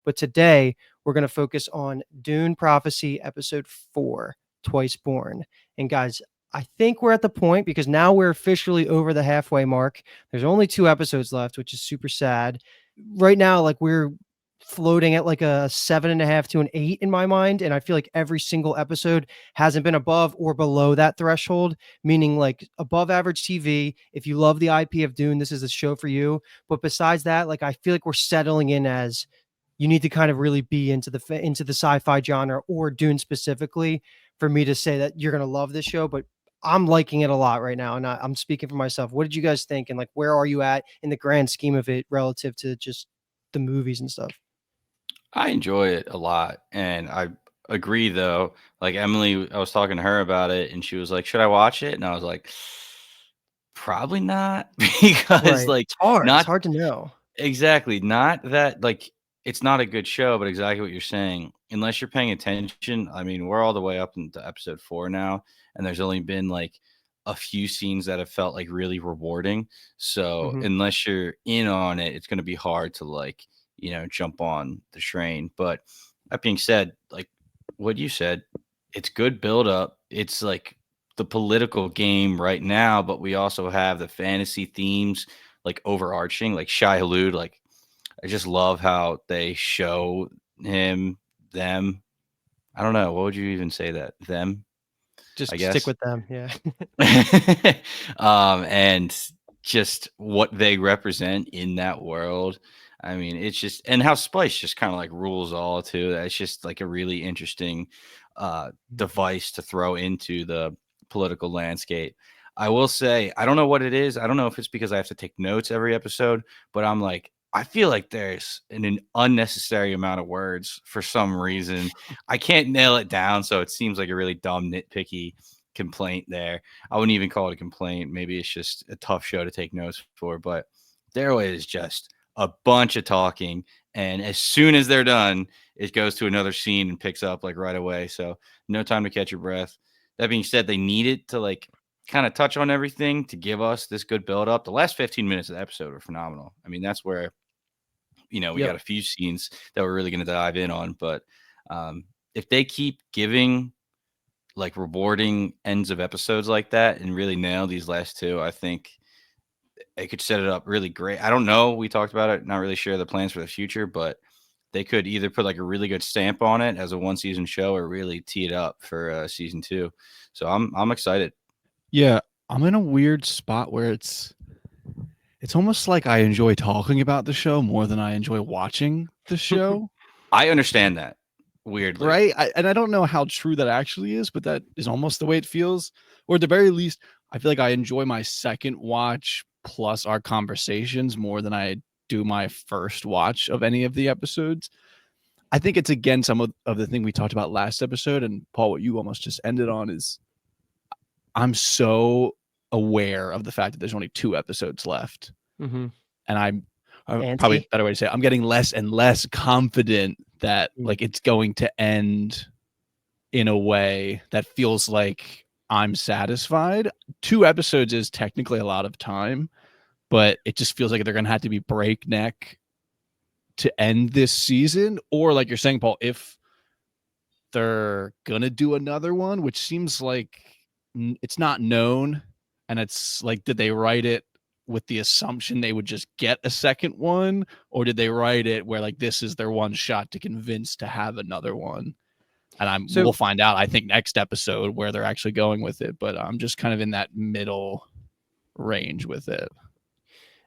But today we're going to focus on Dune Prophecy episode 4, Twice Born. And guys, I think we're at the point because now we're officially over the halfway mark. There's only 2 episodes left, which is super sad. Right now, like we're floating at like a 7.5 to an 8 in my mind. And I feel like every single episode hasn't been above or below that threshold, meaning like above average TV. If you love the IP of Dune, this is the show for you. But besides that, like I feel like we're settling in as you need to kind of really be into the sci-fi genre or Dune specifically for me to say that you're going to love this show. But I'm liking it a lot right now, and I'm speaking for myself. What did you guys think, and like where are you at in the grand scheme of it relative to just the movies and stuff? I enjoy it a lot, and I agree though. Like Emily, I was talking to her about it, and she was like, "Should I watch it?" And I was like, "Probably not," because Right. like It's hard. It's not hard to know. exactly not that like it's not a good show, but exactly what you're saying. Unless you're paying attention, I mean, we're all the way up into episode 4 now, and there's only been like a few scenes that have felt like really rewarding. So Mhm. unless you're in on it, it's going to be hard to like jump on the train. But that being said, like what you said, it's good build up. It's like the political game right now, but we also have the fantasy themes like overarching, like Shai Hulud. Like I just love how they show him, them. I don't know. What would you even say that? Them, I Just stick guess. with them. Yeah. And just what they represent in that world. I mean, it's just and how Spice just kind of like rules all too. That's just like a really interesting device to throw into the political landscape. I will say, I don't know what it is. I don't know if it's because I have to take notes every episode, but I'm like, I feel like there's an unnecessary amount of words for some reason. I can't nail it down, so it seems like a really dumb, nitpicky complaint there. I wouldn't even call it a complaint. Maybe it's just a tough show to take notes for, but there is just a bunch of talking. And as soon as they're done, it goes to another scene and picks up like right away. So no time to catch your breath. That being said, they needed to like kind of touch on everything to give us this good build up. The last 15 minutes of the episode were phenomenal. I mean, that's where, we Yep. got a few scenes that we're really going to dive in on. But if they keep giving like rewarding ends of episodes like that and really nail these last two, I think it could set it up really great. I don't know. We talked about it, not really sure the plans for the future, but they could either put like a really good stamp on it as a one season show or really tee it up for season 2. So I'm excited. Yeah, I'm in a weird spot where it's almost like I enjoy talking about the show more than I enjoy watching the show, I understand that weirdly. right? And I don't know how true that actually is, but that is almost the way it feels. Or at the very least, I feel like I enjoy my second watch plus our conversations more than I do my first watch of any of the episodes. I think it's again some of the thing we talked about last episode, and Paul, what you almost just ended on is I'm so aware of the fact that there's only 2 episodes left, Mm-hmm. and I'm probably a Anti. better way to say it, I'm getting less and less confident that like it's going to end in a way that feels like I'm satisfied. 2 episodes is technically a lot of time, but it just feels like they're going to have to be breakneck to end this season. Or like you're saying, Paul, if they're going to do another one, which seems like it's not known. And it's like, did they write it with the assumption they would just get a second one? Or did they write it where like this is their one shot to convince to have another one? And we'll So find out, I think, next episode where they're actually going with it. But I'm just kind of in that middle range with it.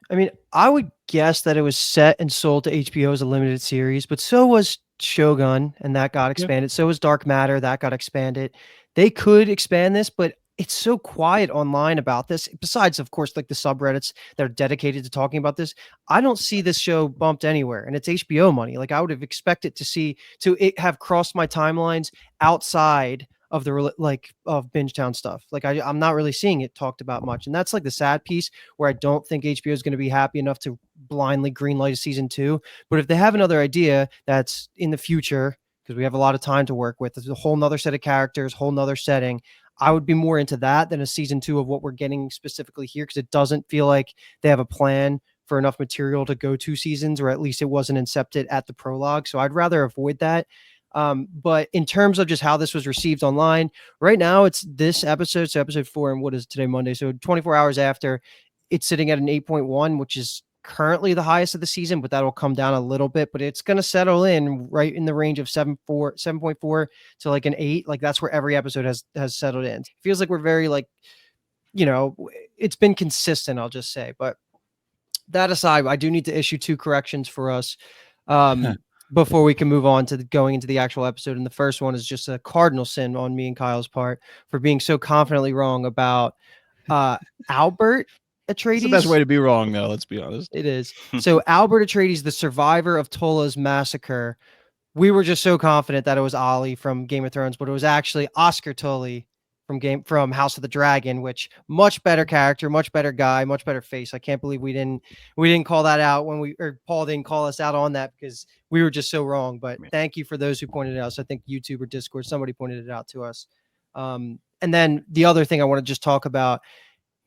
I mean, I would guess that it was set and sold to HBO as a limited series, but so was Shogun, and that got Yeah. expanded. So was Dark Matter, that got expanded. They could expand this, but it's so quiet online about this. Besides, of course, like the subreddits that are dedicated to talking about this, I don't see this show bumped anywhere, and it's HBO money. Like I would have expected to it have crossed my timelines outside of like of Bingetown stuff. Like I'm not really seeing it talked about much, and that's like the sad piece where I don't think HBO is going to be happy enough to blindly greenlight a season 2. But if they have another idea that's in the future, because we have a lot of time to work with, there's a whole nother set of characters, whole nother setting. I would be more into that than a season 2 of what we're getting specifically here, because it doesn't feel like they have a plan for enough material to go 2 seasons, or at least it wasn't incepted at the prologue. So I'd rather avoid that. But in terms of just how this was received online, right now it's this episode, so episode 4, and what is today, Monday? So 24 hours after, it's sitting at an 8.1, which is currently the highest of the season, but that'll come down a little bit. But it's going to settle in right in the range of 7.4 to like an 8. Like that's where every episode has settled in. It feels like we're very like, it's been consistent, I'll just say. But that aside, I do need to issue 2 corrections for us. Before we can move on to going into the actual episode. And the first one is just a cardinal sin on me and Kyle's part for being so confidently wrong about Albert Atreides. It's the best way to be wrong, though. Let's be honest. It is. So Albert Atreides, the survivor of Tola's massacre. We were just so confident that it was Ollie from Game of Thrones, but it was actually Oscar Tully from House of the Dragon, which much better character, much better guy, much better face. I can't believe we didn't call that out or Paul didn't call us out on that because we were just so wrong. But thank you for those who pointed it out. So I think YouTube or Discord, somebody pointed it out to us. And then the other thing I want to just talk about,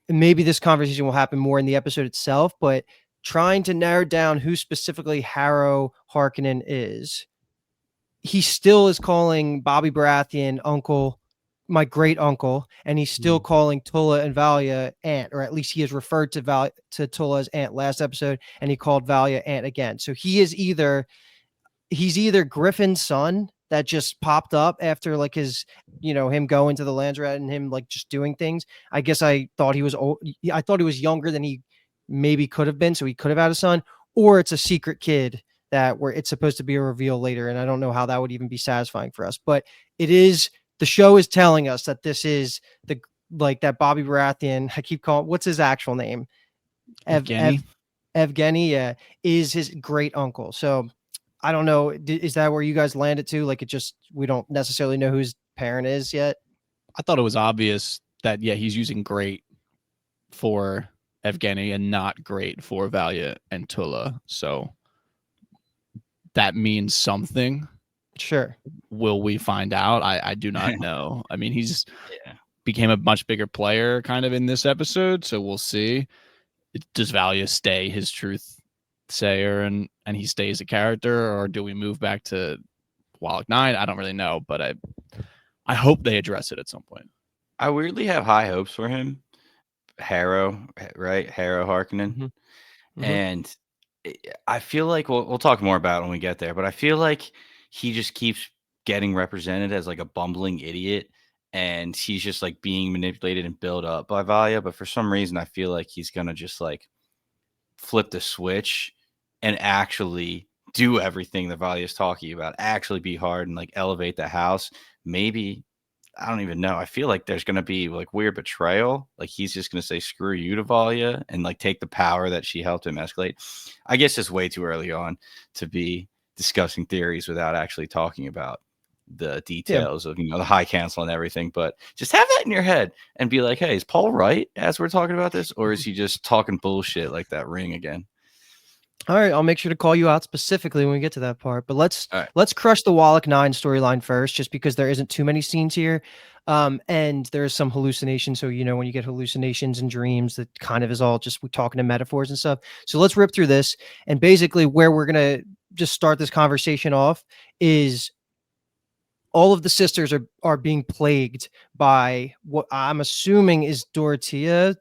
and maybe this conversation will happen more in the episode itself, but trying to narrow down who specifically Harrow Harkonnen is. He still is calling Bobby Baratheon uncle, my great uncle, and he's still calling Tulla and Valia aunt, or at least he has referred to Tulla as aunt last episode, and he called Valia aunt again. So he's either Griffin's son that just popped up after like his, him going to the Landsrat and him like just doing things. I guess I thought he was old. I thought he was younger than he maybe could have been, so he could have had a son, or it's a secret kid that where it's supposed to be a reveal later. And I don't know how that would even be satisfying for us, but the show is telling us that this is that Bobby Baratheon, I keep calling, what's his actual name? Evgeny, yeah, is his great uncle. So I don't know. Is that where you guys landed to? Like we don't necessarily know who his parent is yet. I thought it was obvious that, yeah, he's using great for Evgeny and not great for Valia and Tulla. So that means something. Sure. Will we find out? I do not know. I mean, he's became a much bigger player kind of in this episode, so we'll see. Does Valia stay his truth sayer and he stays a character, or do we move back to Wallach 9? I don't really know, but I hope they address it at some point. I weirdly have high hopes for him. Harrow, right? Harrow Harkonnen. Mm-hmm. And I feel like we'll talk more about it when we get there, but I feel like he just keeps getting represented as like a bumbling idiot, and he's just like being manipulated and built up by Valia. But for some reason, I feel like he's gonna just like flip the switch and actually do everything that Valia is talking about, actually be hard and like elevate the house. Maybe, I don't even know. I feel like there's going to be like weird betrayal. Like he's just going to say, screw you to Valia and like take the power that she helped him escalate. I guess it's way too early on to be discussing theories without actually talking about the details of, the High Council and everything. But just have that in your head and be like, hey, is Paul right as we're talking about this? Or is he just talking bullshit like that ring again? All right, I'll make sure to call you out specifically when we get to that part. But let's crush the Wallach 9 storyline first, just because there isn't too many scenes here, and there's some hallucinations. So when you get hallucinations and dreams, that kind of is all just we're talking in metaphors and stuff. So let's rip through this, and basically where we're gonna just start this conversation off is all of the sisters are being plagued by what I'm assuming is Dorothea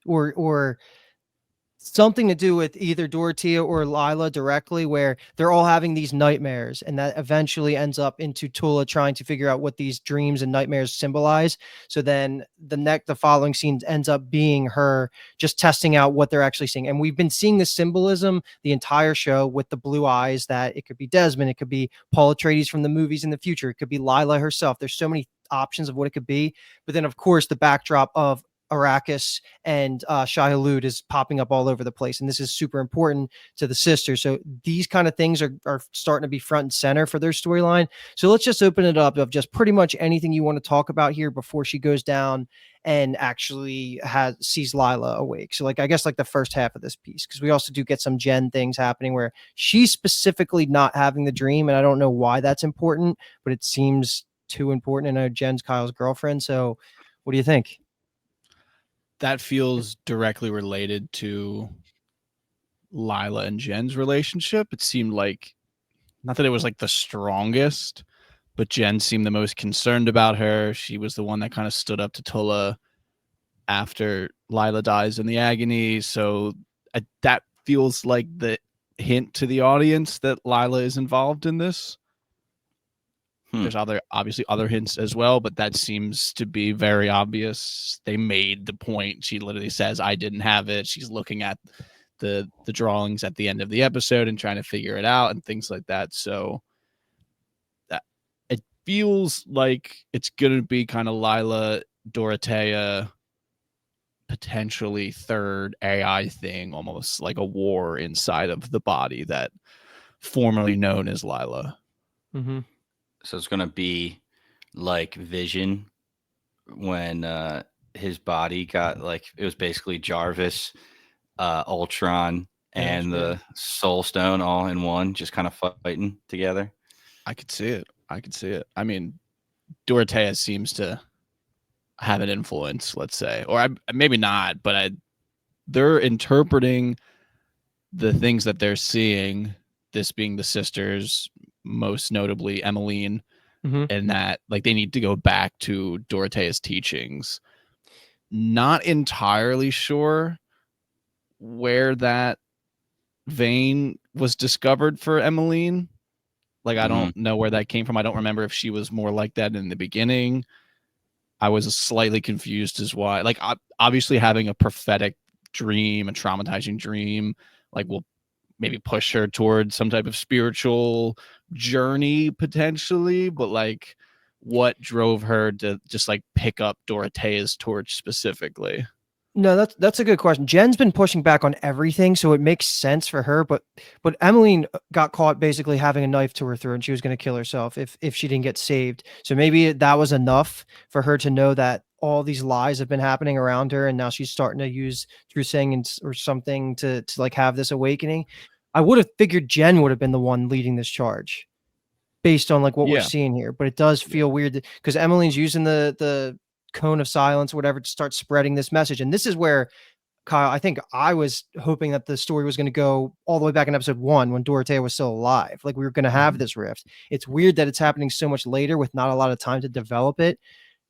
or something to do with either Dorothea or Lila directly, where they're all having these nightmares, and that eventually ends up into Tula trying to figure out what these dreams and nightmares symbolize. So then the following scene ends up being her just testing out what they're actually seeing. And we've been seeing the symbolism the entire show with the blue eyes, that it could be Desmond, it could be Paul Atreides from the movies in the future, it could be Lila herself. There's so many options of what it could be. But then, of course, the backdrop of Arrakis and Shai-Hulud is popping up all over the place, and this is super important to the sisters. So these kind of things are starting to be front and center for their storyline. So let's just open it up of just pretty much anything you want to talk about here before she goes down and actually sees Lila awake. So I guess the first half of this piece, because we also do get some Jen things happening where she's specifically not having the dream, and I don't know why that's important, but it seems too important. I know Jen's Kyle's girlfriend. So what do you think? That feels directly related to Lila and Jen's relationship. It seemed like, not that it was like the strongest, but Jen seemed the most concerned about her. She was the one that kind of stood up to Tulla after Lila dies in the agony. So that feels like the hint to the audience that Lila is involved in this. Hmm. There's obviously other hints as well, but that seems to be very obvious. They made the point. She literally says, "I didn't have it." She's looking at the drawings at the end of the episode and trying to figure it out and things like that. So that it feels like it's gonna be kind of Lila, Dorothea, potentially third AI thing, almost like a war inside of the body that formerly known as Lila. Mm-hmm. So it's gonna be like Vision when his body got like it was basically Jarvis, Ultron, and Yeah. the Soul Stone all in one, just kind of fighting together. I could see it. I mean, Dorothea seems to have an influence, let's say, or maybe not, but they're interpreting the things that they're seeing. This being the sisters, most notably Emmeline, Mm-hmm. and that like they need to go back to Dorothea's teachings. Not entirely sure where that vein was discovered for Emmeline. Like I Hmm. don't know where that came from. I don't remember if she was more like that in the beginning. I was slightly confused as why. Like obviously having a prophetic dream, a traumatizing dream, like will maybe push her towards some type of spiritual journey potentially, but like what drove her to just like pick up Dorothea's torch specifically? No, that's a good question. Jen's been pushing back on everything, so it makes sense for her. But Emmeline got caught basically having a knife to her throat, and she was going to kill herself if she didn't get saved. So maybe that was enough for her to know that all these lies have been happening around her, and now she's starting to use Drew Singh or something to like have this awakening. I would have figured Jen would have been the one leading this charge based on like what we're Yeah. seeing here, but it does feel weird because Emmeline's using the cone of silence or whatever to start spreading this message. And this is where Kyle, I think I was hoping that the story was going to go all the way back in episode 1 when Dorothea was still alive. Like we were going to have this rift. It's weird that it's happening so much later with not a lot of time to develop it.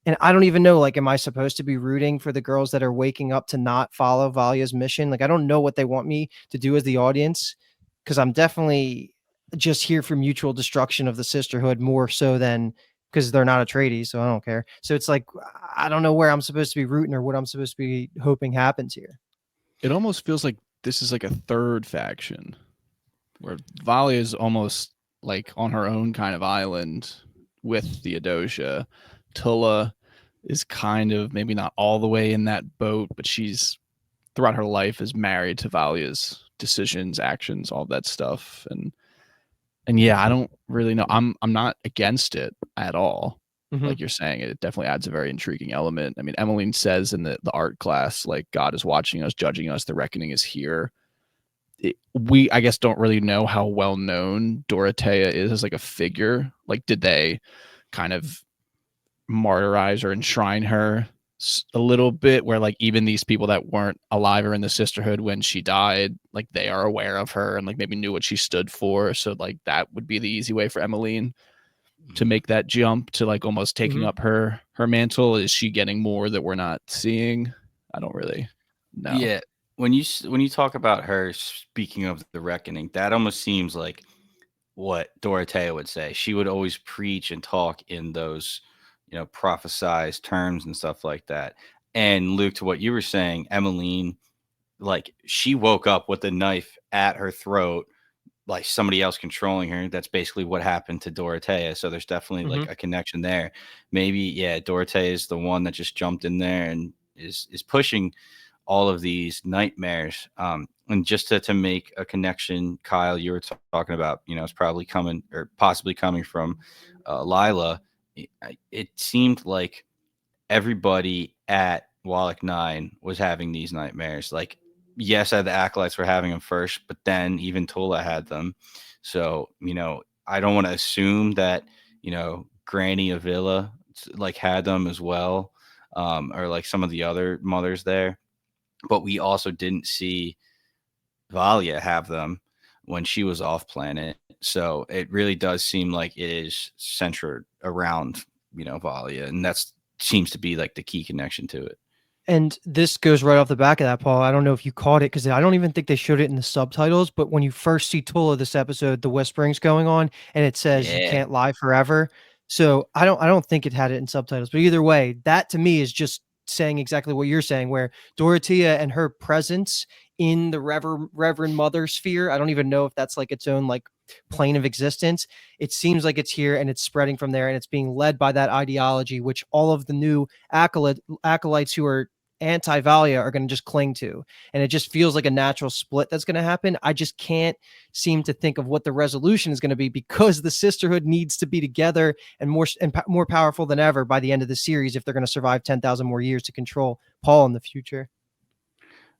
And I don't even know, like, am I supposed to be rooting for the girls that are waking up to not follow Valia's mission? Like, I don't know what they want me to do as the audience because I'm definitely just here for mutual destruction of the sisterhood more so than because they're not Atreides, so I don't care. So it's like I don't know where I'm supposed to be rooting or what I'm supposed to be hoping happens here. It almost feels like this is like a third faction where Valia is almost like on her own kind of island with Theodosia. Tulla is kind of maybe not all the way in that boat, but she's throughout her life is married to Valia's decisions, actions, all that stuff. And yeah, I don't really know. I'm not against it at all. Mm-hmm. Like you're saying, it definitely adds a very intriguing element. I mean, Emmeline says in the art class, like God is watching us, judging us, the reckoning is here. We I guess don't really know how well known Dorothea is as like a figure. Like did they kind of martyrize or enshrine her a little bit where like even these people that weren't alive or in the sisterhood when she died, like they are aware of her and like maybe knew what she stood for. So like that would be the easy way for Emmeline to make that jump to like almost taking Mm-hmm. up her mantle. Is she getting more that we're not seeing? I don't really know. Yeah, when you talk about her speaking of the reckoning, that almost seems like what Dorothea would say. She would always preach and talk in those, prophesized terms and stuff like that. And Luke, to what you were saying, Emmeline, like she woke up with a knife at her throat, like somebody else controlling her. That's basically what happened to Dorothea. So there's definitely Mm-hmm. like a connection there. Maybe, yeah, Dorothea is the one that just jumped in there and is pushing all of these nightmares. And just to make a connection, Kyle, you were talking about, it's probably coming or possibly coming from Lila. It seemed like everybody at Wallach 9 was having these nightmares. Like, yes, the acolytes were having them first, but then even Tula had them. So, I don't want to assume that, Granny Avila like had them as well, or like some of the other mothers there. But we also didn't see Valia have them when she was off planet. So it really does seem like it is centered around, Valia, and that's seems to be like the key connection to it. And this goes right off the back of that, Paul. I don't know if you caught it because I don't even think they showed it in the subtitles. But when you first see Tula this episode, the whispering's going on, and it says "You Yeah. can't lie forever." So I don't think it had it in subtitles. But either way, that to me is just saying exactly what you're saying. Where Dorothea and her presence in the Reverend Mother sphere, I don't even know if that's like its own like plane of existence. It seems like it's here and it's spreading from there, and it's being led by that ideology, which all of the new acolytes who are anti-Valia are going to just cling to. And it just feels like a natural split that's going to happen. I just can't seem to think of what the resolution is going to be because the sisterhood needs to be together and more powerful than ever by the end of the series if they're going to survive 10,000 more years to control Paul in the future.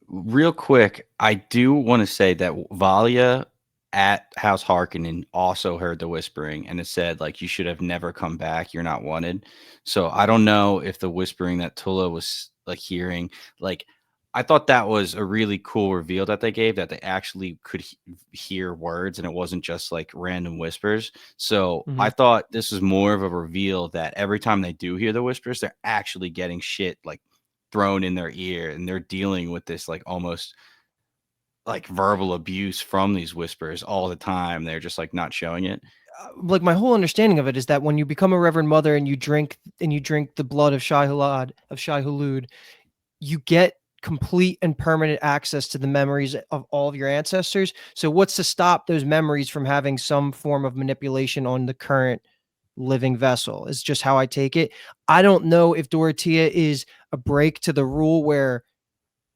Real quick, I do want to say that Valia at House Harkonnen also heard the whispering, and it said like you should have never come back. You're not wanted. So I don't know if the whispering that Tula was like hearing, like I thought that was a really cool reveal that they gave, that they actually could hear words and it wasn't just like random whispers. So I Mhm. thought this was more of a reveal that every time they do hear the whispers, they're actually getting shit like thrown in their ear and they're dealing with this like almost like verbal abuse from these whispers all the time. They're just like not showing it. Like my whole understanding of it is that when you become a Reverend Mother and you drink the blood of Shai Hulud, you get complete and permanent access to the memories of all of your ancestors. So what's to stop those memories from having some form of manipulation on the current living vessel is just how I take it. I don't know if Dorothea is a break to the rule where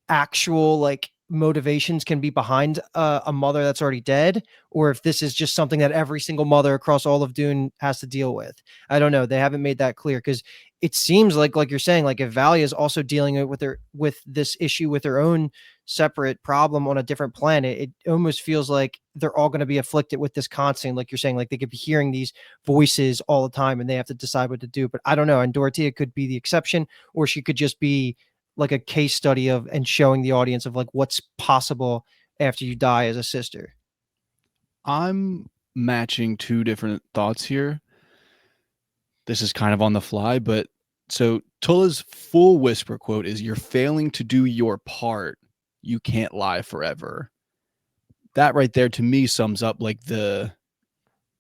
actual like motivations can be behind a mother that's already dead, or if this is just something that every single mother across all of Dune has to deal with. I don't know. They haven't made that clear because it seems like you're saying, like if Valia is also dealing with this issue with her own separate problem on a different planet, it almost feels like they're all going to be afflicted with this constant, like you're saying, like they could be hearing these voices all the time and they have to decide what to do. But I don't know. And Dorothea could be the exception, or she could just be like a case study of and showing the audience of like what's possible after you die as a sister. I'm matching two different thoughts here. This is kind of on the fly, but so Tula's full whisper quote is, "You're failing to do your part. You can't lie forever." That right there to me sums up like the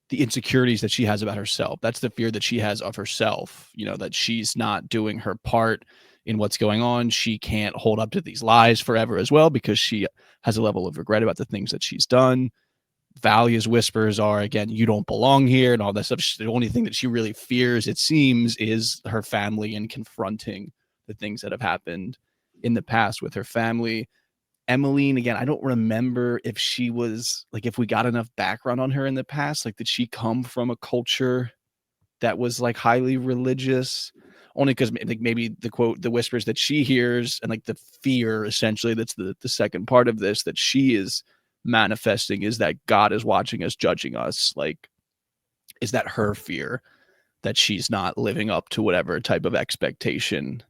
insecurities that she has about herself. That's the fear that she has of herself, that she's not doing her part in what's going on. She can't hold up to these lies forever as well because she has a level of regret about the things that she's done. Valia's whispers are, again, you don't belong here and all that stuff. The only thing that she really fears, it seems, is her family and confronting the things that have happened in the past with her family. Emmeline, again, I don't remember if she was like, if we got enough background on her in the past. Like, did she come from a culture that was like highly religious? Only because like maybe the quote, the whispers that she hears and like the fear, essentially, that's the second part of this that she is manifesting is that God is watching us, judging us. Like, is that her fear that she's not living up to whatever type of expectation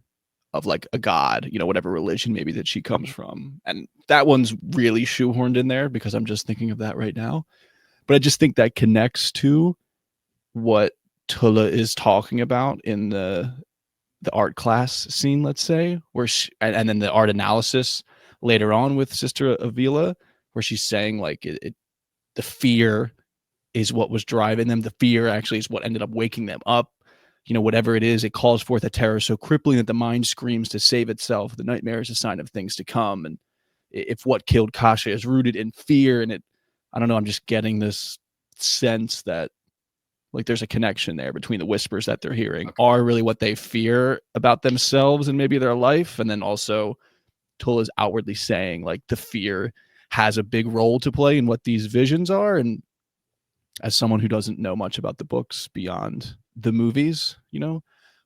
of like a god, whatever religion maybe that she comes from? And that one's really shoehorned in there because I'm just thinking of that right now. But I just think that connects to what Tula is talking about in the art class scene, let's say, where and then the art analysis later on with Sister Avila, where she's saying like the fear is what was driving them. The fear actually is what ended up waking them up. Whatever it is, it calls forth a terror so crippling that the mind screams to save itself. The nightmare is a sign of things to come. And if what killed Kasha is rooted in fear, and I don't know, I'm just getting this sense that like there's a connection there between the whispers that they're hearing are really what they fear about themselves and maybe their life. And then also Tula's outwardly saying like the fear has a big role to play in what these visions are. And as someone who doesn't know much about the books beyond the movies,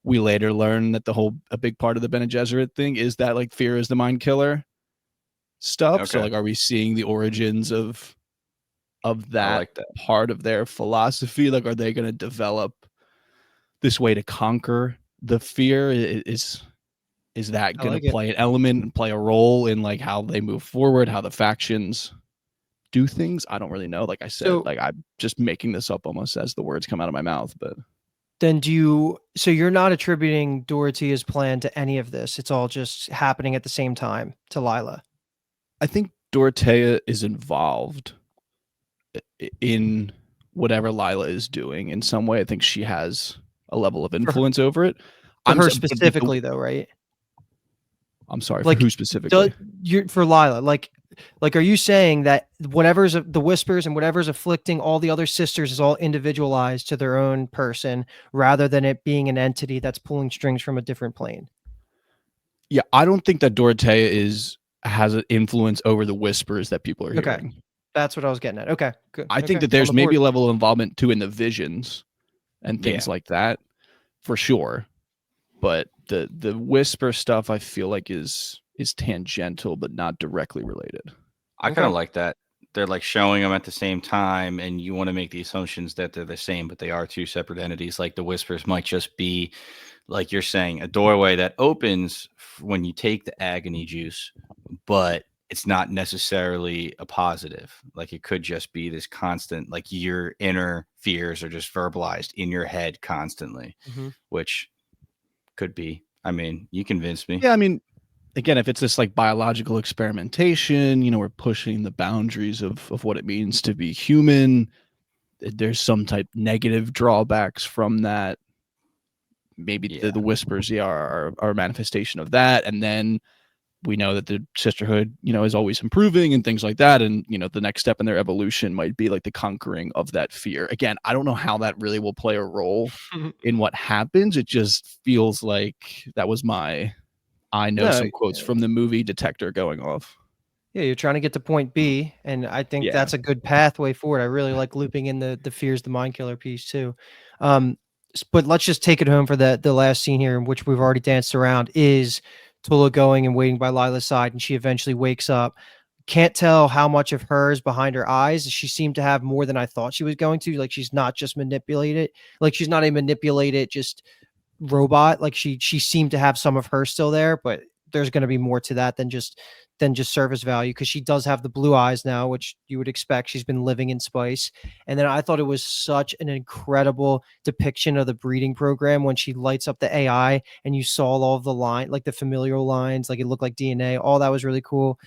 we later learn that a big part of the Bene Gesserit thing is that like fear is the mind killer stuff. Okay. So like, are we seeing the origins of that, like that part of their philosophy? Like, are they going to develop this way to conquer the fear? Is that going to play an element and play a role in like how they move forward, how the factions do things. I don't really know. Like I said, So like I'm just making this up almost as the words come out of my mouth. But then so you're not attributing Dorothea's plan to any of this. It's all just happening at the same time to Lila. I think Dorothea is involved in whatever Lila is doing in some way. I think she has a level of For her, influence over it. for her But specifically though, right? I'm sorry, for Like who do, specifically? you're for Lila, like are you saying that whatever's the whispers and whatever's afflicting all the other sisters is all individualized to their own person rather than it being an entity that's pulling strings from a different plane? Yeah, I don't think that Dorothea has an influence over the whispers that people are Okay. hearing. That's what I was getting at. Okay, good. I think Okay, that I'm on there's the maybe board. a level of involvement too in the visions and things Yeah. like that, for sure. But the whisper stuff I feel like is tangential but not directly related. I kind Okay. of like that. They're like showing them at the same time, and you want to make the assumptions that they're the same, but they are two separate entities. Like the whispers might just be, like you're saying, a doorway that opens when you take the agony juice, but it's not necessarily a positive. Like it could just be this constant, like your inner fears are just verbalized in your head constantly, Mhm. which could be. I mean, you convinced me. Yeah, I mean, again, if it's this like biological experimentation, we're pushing the boundaries of what it means to be human. There's some type negative drawbacks from that. Maybe the, Yeah. the whispers, yeah, are a manifestation of that. And then we know that the sisterhood, is always improving and things like that. And, the next step in their evolution might be like the conquering of that fear. Again, I don't know how that really will play a role in what happens. It just feels like that was I know No, some quotes from the movie detector going off. yeah, you're trying to get to point B, and I think Yeah. that's a good pathway forward. I really like looping in the fears, the mind killer piece too. Um, but let's just take it home for the last scene here, in which we've already danced around. Is Tula going and waiting by Lila's side, and she eventually wakes up. Can't tell how much of her is behind her eyes. She seemed to have more than I thought she was going to. Like she's not just manipulated. Like she's not a manipulated just robot. Like she seemed to have some of her still there, but there's going to be more to that than just surface value, because she does have the blue eyes now, which you would expect. She's been living in spice. And then I thought it was such an incredible depiction of the breeding program when she lights up the AI and you saw all of the line, like the familial lines, like it looked like DNA. All that was really cool.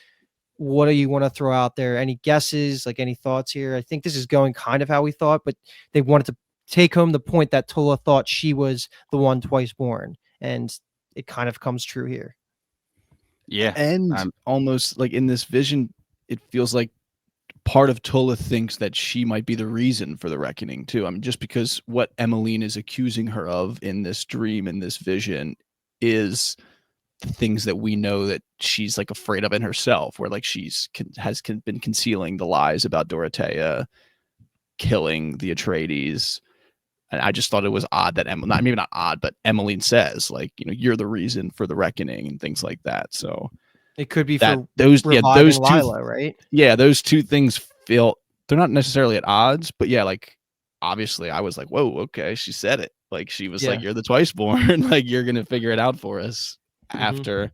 What do you want to throw out there? Any guesses, like any thoughts here? I think this is going kind of how we thought, but they wanted to take home the point that Tola thought she was the one twice born, and it kind of comes true here. Yeah. And almost like in this vision, it feels like part of Tola thinks that she might be the reason for the reckoning too. I mean, just because what Emmeline is accusing her of in this dream, in this vision, is the things that we know that she's like afraid of in herself, where like been concealing the lies about Dorothea killing the Atreides. And I just thought it was odd that maybe not odd, but Emmeline says like, you're the reason for the reckoning and things like that. So It could be that for those reviving two Lila, right? those two things feel, they're not necessarily at odds, but yeah, like obviously I was like, whoa, okay, she said it. Like she was like, Yeah. you're the twice born, like you're gonna figure it out for us Mhm. after,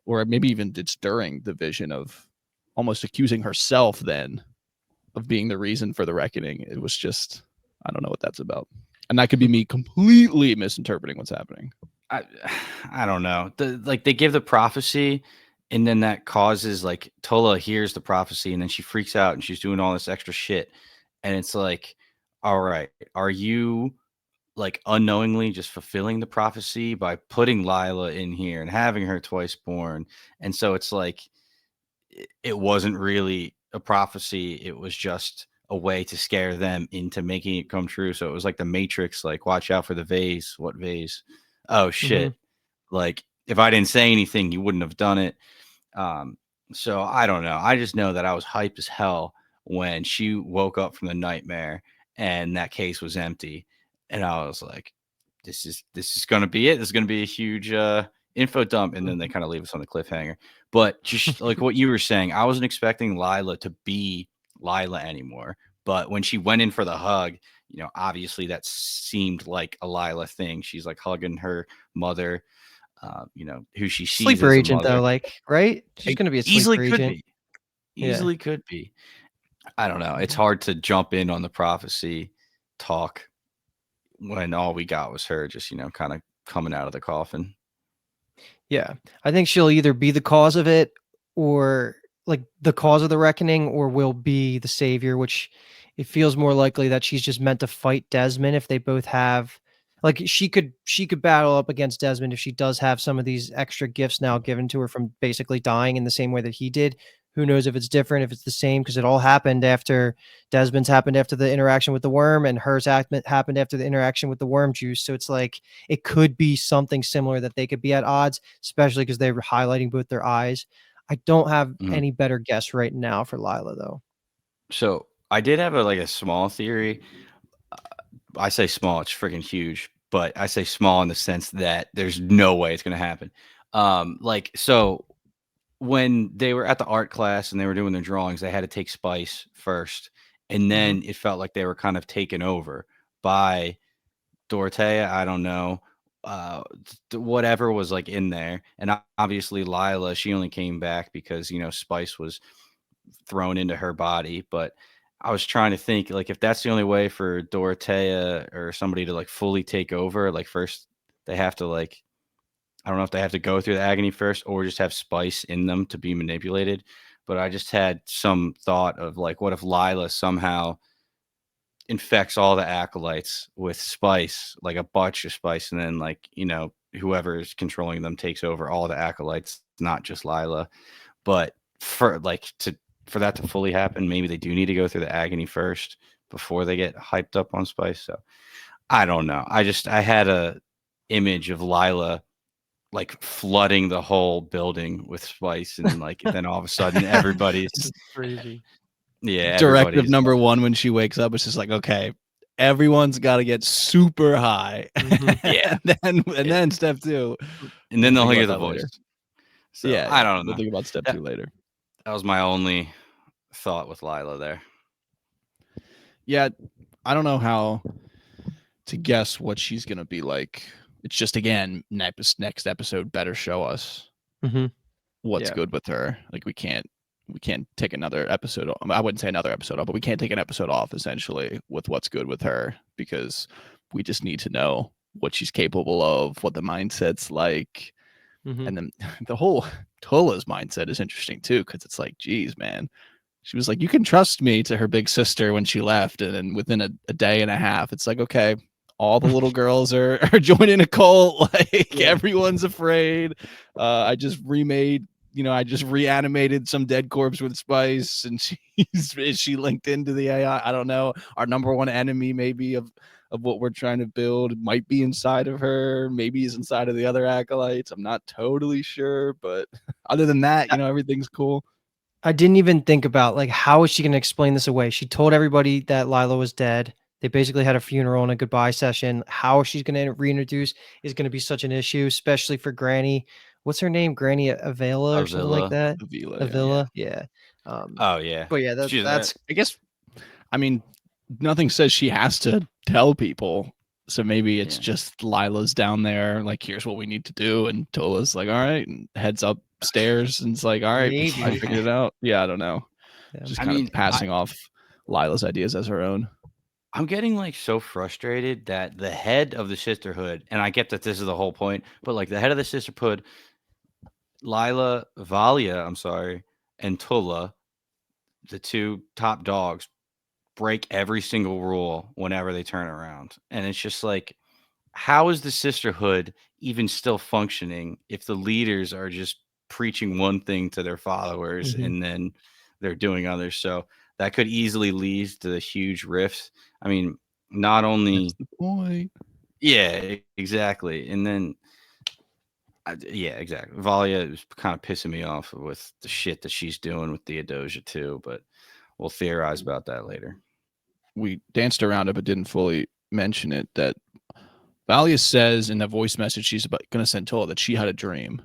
or maybe even it's during the vision of almost accusing herself then of being the reason for the reckoning. It was just, I don't know what that's about. And that could be me completely misinterpreting what's happening. I, I don't know. Like they give the prophecy, and then that causes like Tola hears the prophecy, and then she freaks out, and she's doing all this extra shit, and it's like, all right, are you like unknowingly just fulfilling the prophecy by putting Lila in here and having her twice born? And so it's like it wasn't really a prophecy; it was just a way to scare them into making it come true. So it was like the Matrix, like watch out for the vase. What vase? Oh Mhm. shit. Like if I didn't say anything, you wouldn't have done it. Um, so I don't know. I just know that I was hyped as hell when she woke up from the nightmare and that case was empty. And I was like, this is gonna be it. This is gonna be a huge info dump. And then they Mhm. kind of leave us on the cliffhanger. But just like what you were saying, I wasn't expecting Lila to be Lila anymore. But when she went in for the hug, obviously that seemed like a Lila thing. She's like hugging her mother, who she sees Sleeper as a agent though, mother. like, right? She's It gonna be a easily sleeper could agent. be. Yeah. Easily could be. I don't know. It's hard to jump in on the prophecy talk when all we got was her just, kind of coming out of the coffin. Yeah. I think she'll either be the cause of it or like the cause of the reckoning or will be the savior, which it feels more likely that she's just meant to fight Desmond if they both have like she could battle up against Desmond if she does have some of these extra gifts now given to her from basically dying in the same way that he did. Who knows if it's different, if it's the same, because it all happened after Desmond's happened after the interaction with the worm and hers happened after the interaction with the worm juice. So it's like it could be something similar that they could be at odds, especially because they were highlighting both their eyes. I don't have Mhm. any better guess right now for Lila though. So I did have a small theory. I say small, it's freaking huge, but I say small in the sense that there's no way it's gonna happen. So when they were at the art class and they were doing their drawings, they had to take Spice first, and Mhm. then it felt like they were kind of taken over by Dorothea. I don't know, whatever was like in there, and obviously Lila, she only came back because Spice was thrown into her body. But I was trying to think like if that's the only way for Dorothea or somebody to like fully take over, like first they have to like I don't know if they have to go through the agony first or just have spice in them to be manipulated. But I just had some thought of like, what if Lila somehow infects all the acolytes with spice, like a bunch of spice, and then like, whoever is controlling them takes over all the acolytes, not just Lila. But for that to fully happen, maybe they do need to go through the agony first before they get hyped up on spice. So I don't know. I had a image of Lila like flooding the whole building with spice, and like then all of a sudden everybody's That's crazy. Directive everybody's number one when she wakes up is just like, okay, everyone's got to get super high, Mhm. yeah. and then step two. And We'll then they'll think hear about the that later. voice. So Yeah, I yeah, don't we'll know. think about step That, two later. that was my only thought with Lila there. Yeah, I don't know how to guess what she's gonna be like. It's just again, next episode better show us Mhm. what's Yeah. good with her. Like we can't take another episode. I wouldn't say another episode off, but we can't take an episode off essentially with what's good with her because we just need to know what she's capable of, what the mindset's like, Mhm. and then the whole Tola's mindset is interesting too because it's like, geez, man. She was like, "You can trust me" to her big sister when she left, and then within a day and a half, it's like, okay, all the little girls are joining a cult. Like Yeah. everyone's afraid. I just remade, I just reanimated some dead corpse with spice, and is she linked into the AI? I don't know. Our number one enemy, maybe of what we're trying to build, might be inside of her. Maybe is inside of the other acolytes. I'm not totally sure, but other than that, everything's cool. I didn't even think about like how is she going to explain this away? She told everybody that Lila was dead. They basically had a funeral and a goodbye session. How she's going to reintroduce is going to be such an issue, especially for Granny. What's her name? Granny Avila or something like Avila. that. Avila, yeah. Yeah. Avila, yeah. Oh yeah. But yeah, She's that's I guess, I mean, nothing says she has to tell people. So maybe it's yeah. just Lila's down there, like, here's what we need to do. And Tola's like, all right, and heads upstairs and it's like, all right, I maybe. figured it out. Yeah, I don't know. Yeah. Just I kind of mean, passing off Lila's ideas as her own. I'm getting like so frustrated that the head of the sisterhood, and I get that this is the whole point, but like the head of the sisterhood, Lila, Valia, I'm sorry, and Tulla, the two top dogs, break every single rule whenever they turn around. And it's just like, how is the sisterhood even still functioning if the leaders are just preaching one thing to their followers Mhm. and then they're doing others? So that could easily lead to the huge rifts. I mean, not That's only, the point. yeah, exactly. And then, yeah, exactly. Valia is kind of pissing me off with the shit that she's doing with the Adoja too, but we'll theorize about that later. We danced around it, but didn't fully mention it that Valia says in the voice message she's going to send Tola that she had a dream.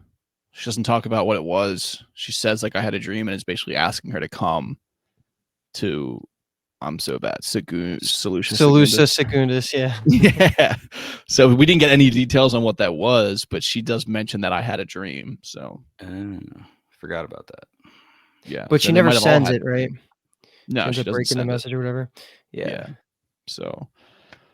She doesn't talk about what it was. She says, like, I had a dream, and is basically asking her to come to, I'm so bad, Solution Salusa Secundus. Secundus, yeah. Yeah. So we didn't get any details on what that was, but she does mention that I had a dream. So Oh, forgot about that. yeah. But So she they never might have all sends had it, a right? dream. No, ends she up doesn't breaking the send it. message or whatever. Yeah. Yeah. So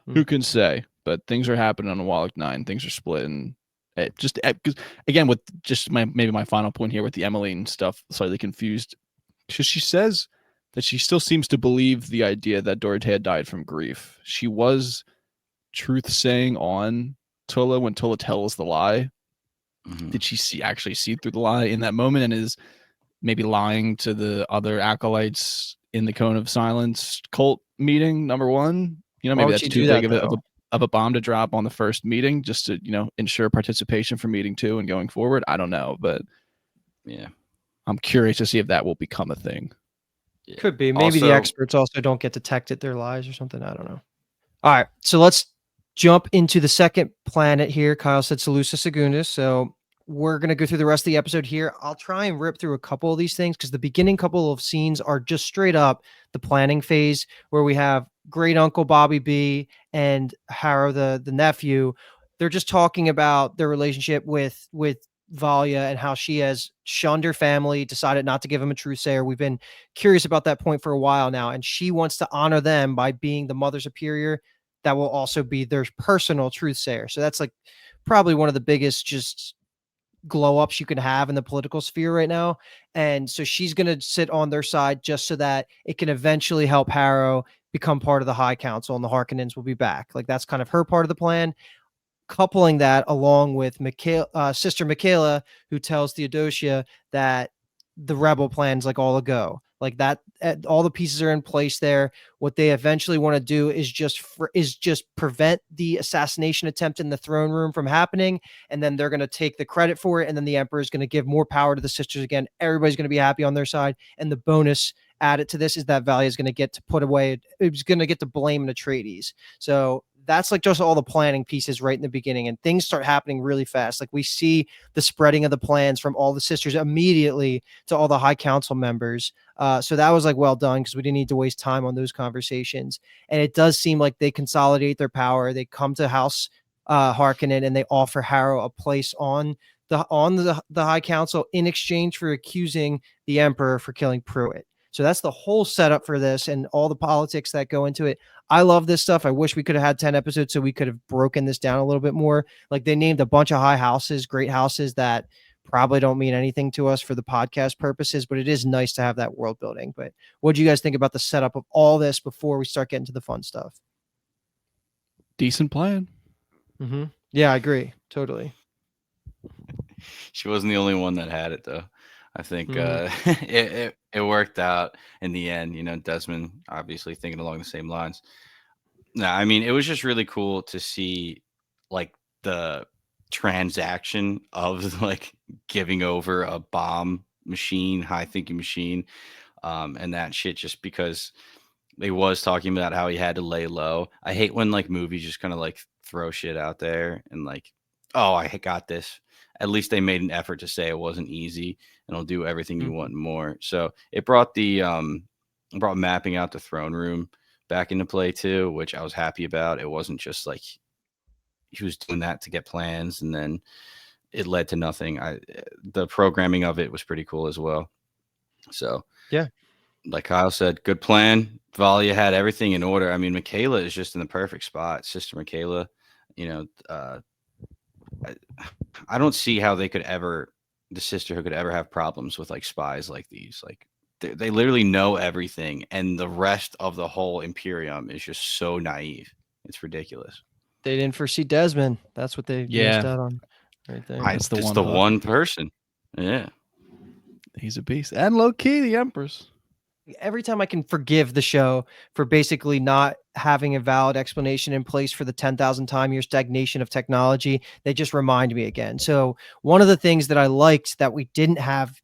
Hmm. who can say? But things are happening on the Wallach 9. Things are splitting. It just because again with just maybe my final point here with the Emmeline stuff, slightly confused because she says that she still seems to believe the idea that Dorothea died from grief. She was truth saying on Tulla when Tulla tells the lie. Mhm. Did she actually see through the lie in that moment and is maybe lying to the other acolytes in the Cone of Silence cult meeting? Number one, Why maybe would that's she too do big that of though? a bomb to drop on the first meeting just to ensure participation for meeting 2 and going forward. I don't know, but Yeah. I'm curious to see if that will become a thing. Yeah. Could be. Maybe the Also, experts also don't get detected their lies or something. I don't know. All right. So let's jump into the second planet here. Kyle said Salusa Secundus. So we're going to go through the rest of the episode here. I'll try and rip through a couple of these things because the beginning couple of scenes are just straight up the planning phase where we have great uncle Bobby B and Harrow, the nephew. They're just talking about their relationship with Valia and how she has shunned her family, decided not to give him a truth sayer. We've been curious about that point for a while now, and she wants to honor them by being the mother superior that will also be their personal truth sayer. So that's like probably one of the biggest just glow ups you can have in the political sphere right now. And so she's going to sit on their side just so that it can eventually help Harrow become part of the High Council and the Harkonnens will be back. Like that's kind of her part of the plan. Coupling that along with Sister Michaela, who tells Theodosia that the rebel plan's like all a go, like that. All the pieces are in place there. What they eventually want to do is just prevent the assassination attempt in the throne room from happening, and then they're going to take the credit for it, and then the Emperor is going to give more power to the sisters again. Everybody's going to be happy on their side, and the bonus added to this is that Valia is going to get to put away. It's going to get to blame an Atreides. So that's like just all the planning pieces right in the beginning, and things start happening really fast. Like we see the spreading of the plans from all the sisters immediately to all the High Council members. So that was like well done because we didn't need to waste time on those conversations. And it does seem like they consolidate their power. They come to House Harkonnen and they offer Harrow a place on the High Council in exchange for accusing the Emperor for killing Pruitt. So that's the whole setup for this and all the politics that go into it. I love this stuff. I wish we could have had 10 episodes so we could have broken this down a little bit more. Like they named a bunch of high houses, great houses that probably don't mean anything to us for the podcast purposes, but it is nice to have that world building. But what do you guys think about the setup of all this before we start getting to the fun stuff? Decent plan. Mm-hmm. Yeah, I agree. Totally. she wasn't the only one that had it though. I think Mhm. it worked out in the end. Desmond obviously thinking along the same lines. No, I mean it was just really cool to see like the transaction of like giving over a bomb machine, high thinking machine, and that shit. Just because they was talking about how he had to lay low. I hate when like movies just kind of like throw shit out there and like, oh, I got this. At least they made an effort to say it wasn't easy and I'll do everything you want and more. So it brought brought mapping out the throne room back into play too, which I was happy about. It wasn't just like he was doing that to get plans and then it led to nothing. The programming of it was pretty cool as well. So Yeah. like Kyle said, good plan. Valia had everything in order. I mean, Michaela is just in the perfect spot. Sister Michaela, you know, I, I don't see how the sisterhood could ever have problems with like spies like these. Like they literally know everything, and the rest of the whole Imperium is just so naive. It's ridiculous. They didn't foresee Desmond. That's what they missed Yeah, out on right there. that's the It's one the hook. one person. Yeah. He's a beast. And low key, the Empress. Every time I can forgive the show for basically not having a valid explanation in place for the 10,000 time year stagnation of technology, they just remind me again. So one of the things that I liked that we didn't have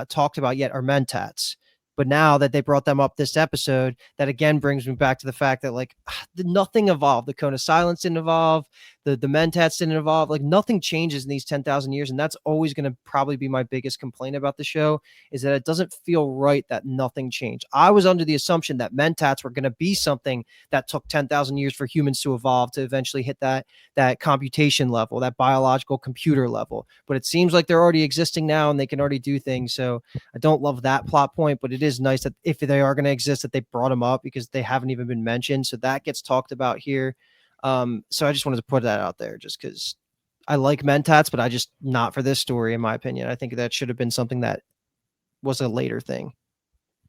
talked about yet are mentats. But now that they brought them up this episode, that again brings me back to the fact that like nothing evolved. The Cone of Silence didn't evolve. the mentats didn't evolve. Like nothing changes in these 10,000 years, and that's always going to probably be my biggest complaint about the show, is that it doesn't feel right that nothing changed. I was under the assumption that mentats were going to be something that took 10,000 years for humans to evolve to eventually hit that computation level, that biological computer level. But it seems like they're already existing now and they can already do things. So I don't love that plot point, but it is nice that if they are going to exist, that they brought them up because they haven't even been mentioned. So that gets talked about here. So I just wanted to put that out there just because I like mentats, but I just not for this story, in my opinion. I think that should have been something that was a later thing.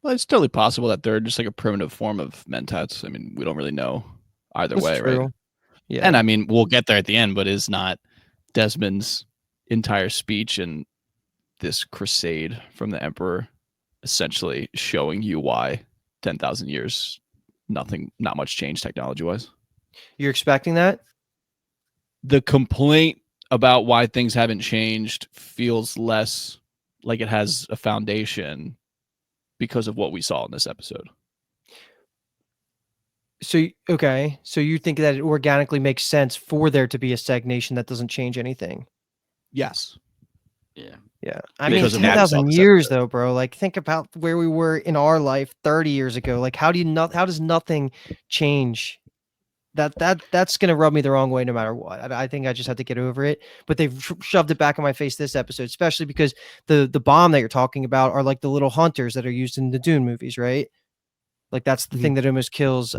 Well, it's totally possible that they're just like a primitive form of mentats. I mean, we don't really know either That's way, true. right? Yeah. And I mean, we'll get there at the end, but is not Desmond's entire speech and this crusade from the Emperor essentially showing you why 10,000 years, not much change technology-wise? You're expecting that? The complaint about why things haven't changed feels less like it has a foundation because of what we saw in this episode. So, okay. So you think that it organically makes sense for there to be a stagnation that doesn't change anything? Yes. Yeah. Yeah. I mean, Because of what we saw 10,000 this years episode. though, bro. Like think about where we were in our life 30 years ago. Like how does nothing change? That's going to rub me the wrong way no matter what. I think I just have to get over it. But they've shoved it back in my face this episode, especially because the bomb that you're talking about are like the little hunters that are used in the Dune movies, right? Like that's the thing that almost kills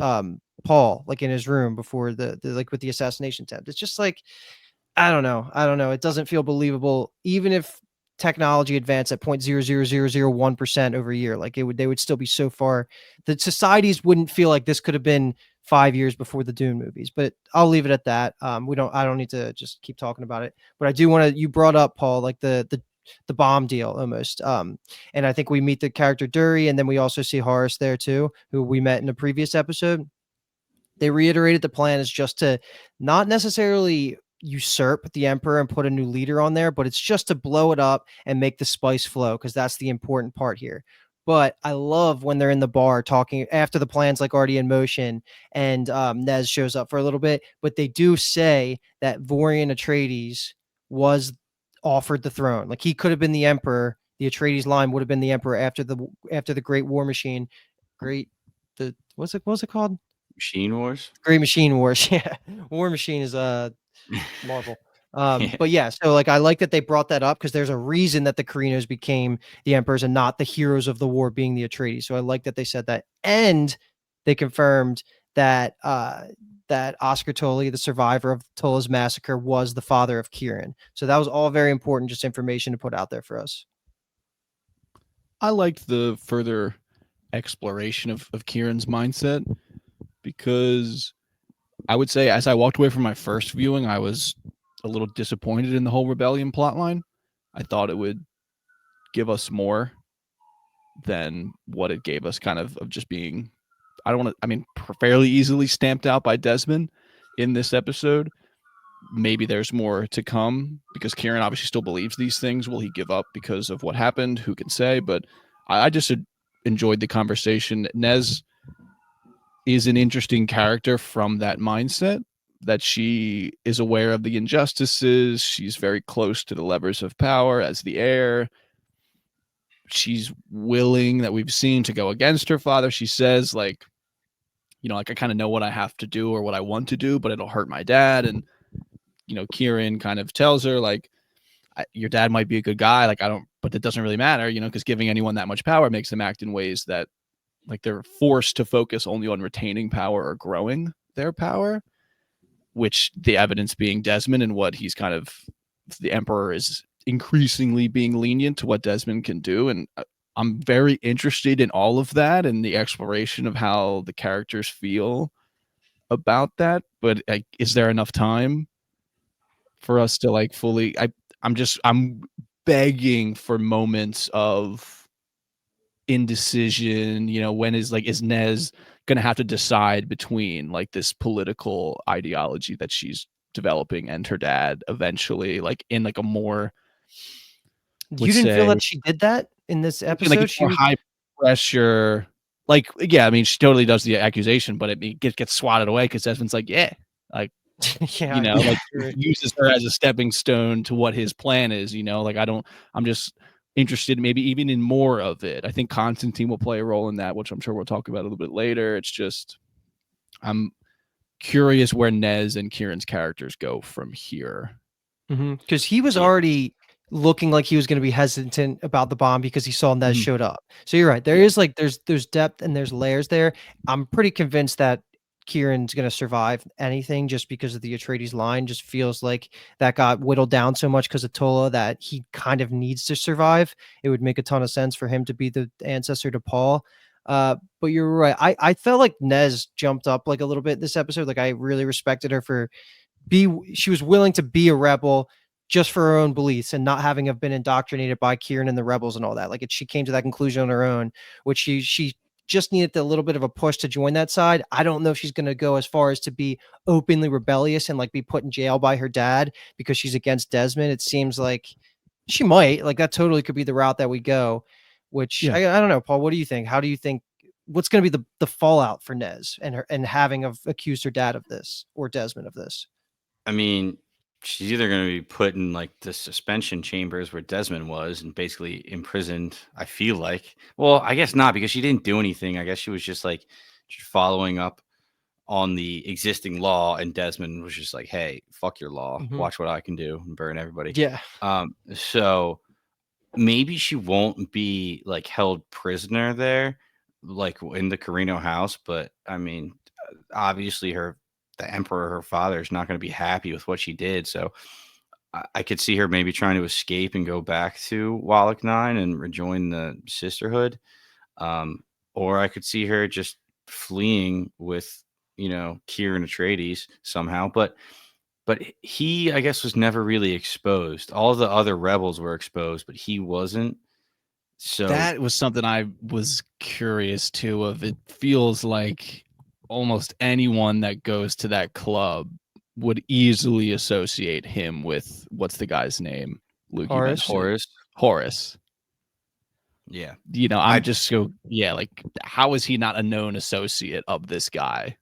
Paul, like in his room before the like with the assassination attempt. It's just like I don't know. It doesn't feel believable, even if technology advanced at 0.00001% over a year. Like they would still be so far. The societies wouldn't feel like this could have been 5 years before the Dune movies. But I'll leave it at that. I don't need to just keep talking about it. But I do want to. You brought up Paul, like the bomb deal almost. And I think we meet the character Dury, and then we also see Horace there too, who we met in a previous episode. They reiterated the plan is just to not necessarily usurp the emperor and put a new leader on there, but it's just to blow it up and make the spice flow because that's the important part here. But I love when they're in the bar talking after the plan's like already in motion and Nez shows up for a little bit. But they do say that Vorian Atreides was offered the throne. Like he could have been the emperor. The Atreides line would have been the emperor after the Great War Machine. What was it called? Machine Wars. Great Machine Wars. Yeah. War Machine is Marvel. Yeah. But yeah, so like I like that they brought that up because there's a reason that the Carinos became the emperors and not the heroes of the war being the Atreides. So I like that they said that. And they confirmed that that Oscar Tully, the survivor of Tulla's massacre, was the father of Kieran. So that was all very important, just information to put out there for us. I liked the further exploration of Kieran's mindset because I would say as I walked away from my first viewing, I was a little disappointed in the whole rebellion plotline. I thought it would give us more than what it gave us, kind of just being, fairly easily stamped out by Desmond in this episode. Maybe there's more to come because Kieran obviously still believes these things. Will he give up because of what happened? Who can say? But I just enjoyed the conversation. Nez is an interesting character from that mindset that she is aware of the injustices. She's very close to the levers of power as the heir. She's willing, that we've seen, to go against her father. She says, like, I kind of know what I have to do or what I want to do, but it'll hurt my dad. And, Kieran kind of tells her, like, your dad might be a good guy. Like, but it doesn't really matter, because giving anyone that much power makes them act in ways that, like, they're forced to focus only on retaining power or growing their power, which the evidence being Desmond and what he's kind of, the Emperor is increasingly being lenient to what Desmond can do. And I'm very interested in all of that and the exploration of how the characters feel about that. But is there enough time for us to like fully, I'm begging for moments of indecision. When is Nez gonna have to decide between like this political ideology that she's developing and her dad eventually, like in like a more, You didn't feel that she did that in this episode? like more high pressure. Like, yeah, I mean, she totally does the accusation, but it gets swatted away because Desmond's like, yeah, like Yeah, You know, like true. uses her as a stepping stone to what his plan is. You know, like I'm just interested maybe even in more of it. I think Constantine will play a role in that, which I'm sure we'll talk about a little bit later. It's just I'm curious where Nez and Kieran's characters go from here. Because he was Yeah. already looking like he was going to be hesitant about the bomb because he saw Nez Mhm. showed up. So you're right. There Yeah. is like there's depth and there's layers there. I'm pretty convinced that Kieran's going to survive anything just because of the Atreides line. Just feels like that got whittled down so much because of Tola that he kind of needs to survive. It would make a ton of sense for him to be the ancestor to Paul. But you're right. I felt like Nez jumped up like a little bit this episode. Like I really respected her for she was willing to be a rebel just for her own beliefs and not having have been indoctrinated by Kieran and the rebels and all that. Like she came to that conclusion on her own, which she just needed a little bit of a push to join that side. I don't know if she's going to go as far as to be openly rebellious and like be put in jail by her dad because she's against Desmond. It seems like she might, like that totally could be the route that we go, which Yeah. I don't know, Paul, what do you think? How do you think what's going to be the fallout for Nez and her and having of accused her dad of this or Desmond of this? I mean, she's either going to be put in like the suspension chambers where Desmond was and basically imprisoned. I feel like, well, I guess not because she didn't do anything. I guess she was just like just following up on the existing law, and Desmond was just like, "Hey, fuck your law. Mhm. Watch what I can do and burn everybody." Yeah. So maybe she won't be like held prisoner there, like in the Carino house. But I mean, obviously, the emperor, her father, is not going to be happy with what she did. So I could see her maybe trying to escape and go back to Wallach Nine and rejoin the sisterhood. Um, or I could see her just fleeing with, Kieran Atreides somehow. But he, I guess, was never really exposed. All the other rebels were exposed, but he wasn't. So That was something I was curious too of. It feels like almost anyone that goes to that club would easily associate him with what's the guy's name? Luke, you Horace. mentioned it. Horace, Horace. yeah, You know, I I'm just so like how is he not a known associate of this guy?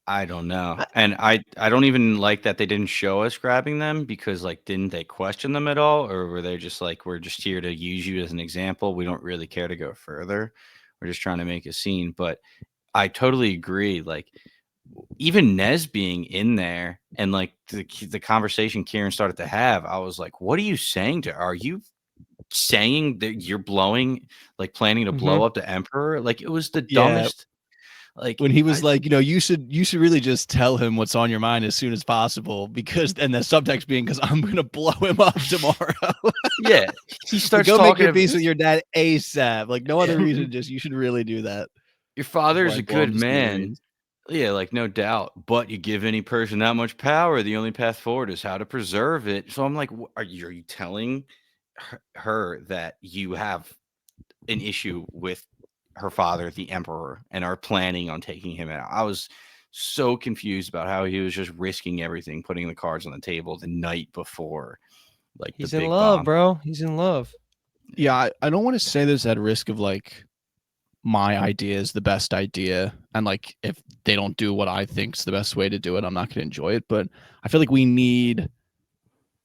I don't know, I and I don't even like that they didn't show us grabbing them because like didn't they question them at all, or were they just like we're just here to use you as an example? We don't really care to go further. We're just trying to make a scene. But I totally agree. Like even Nez being in there and like the conversation Kieran started to have, I was like, what are you saying to her? Are you saying that you're planning to blow Mhm. up the Emperor? Like it was the Yeah, dumbest. Like when he was I, like, you know, you should really just tell him what's on your mind as soon as possible because and the subtext being because I'm gonna blow him up tomorrow. yeah, he Like, starts go make talking your of peace with your dad ASAP. Like, no other yeah, reason. Just you should really do that your before father's I a blow him good to man. smithereens. Yeah, like no doubt. But you give any person that much power, the only path forward is how to preserve it. So I'm like, are you telling her that you have an issue with her father, the emperor, and are planning on taking him out? I was so confused about how he was just risking everything, putting the cards on the table the night before, like the He's in big love, bomb. bro. He's in love. Yeah, I don't want to say this at risk of like my idea is the best idea, and like if they don't do what I think's the best way to do it, I'm not going to enjoy it. But I feel like we need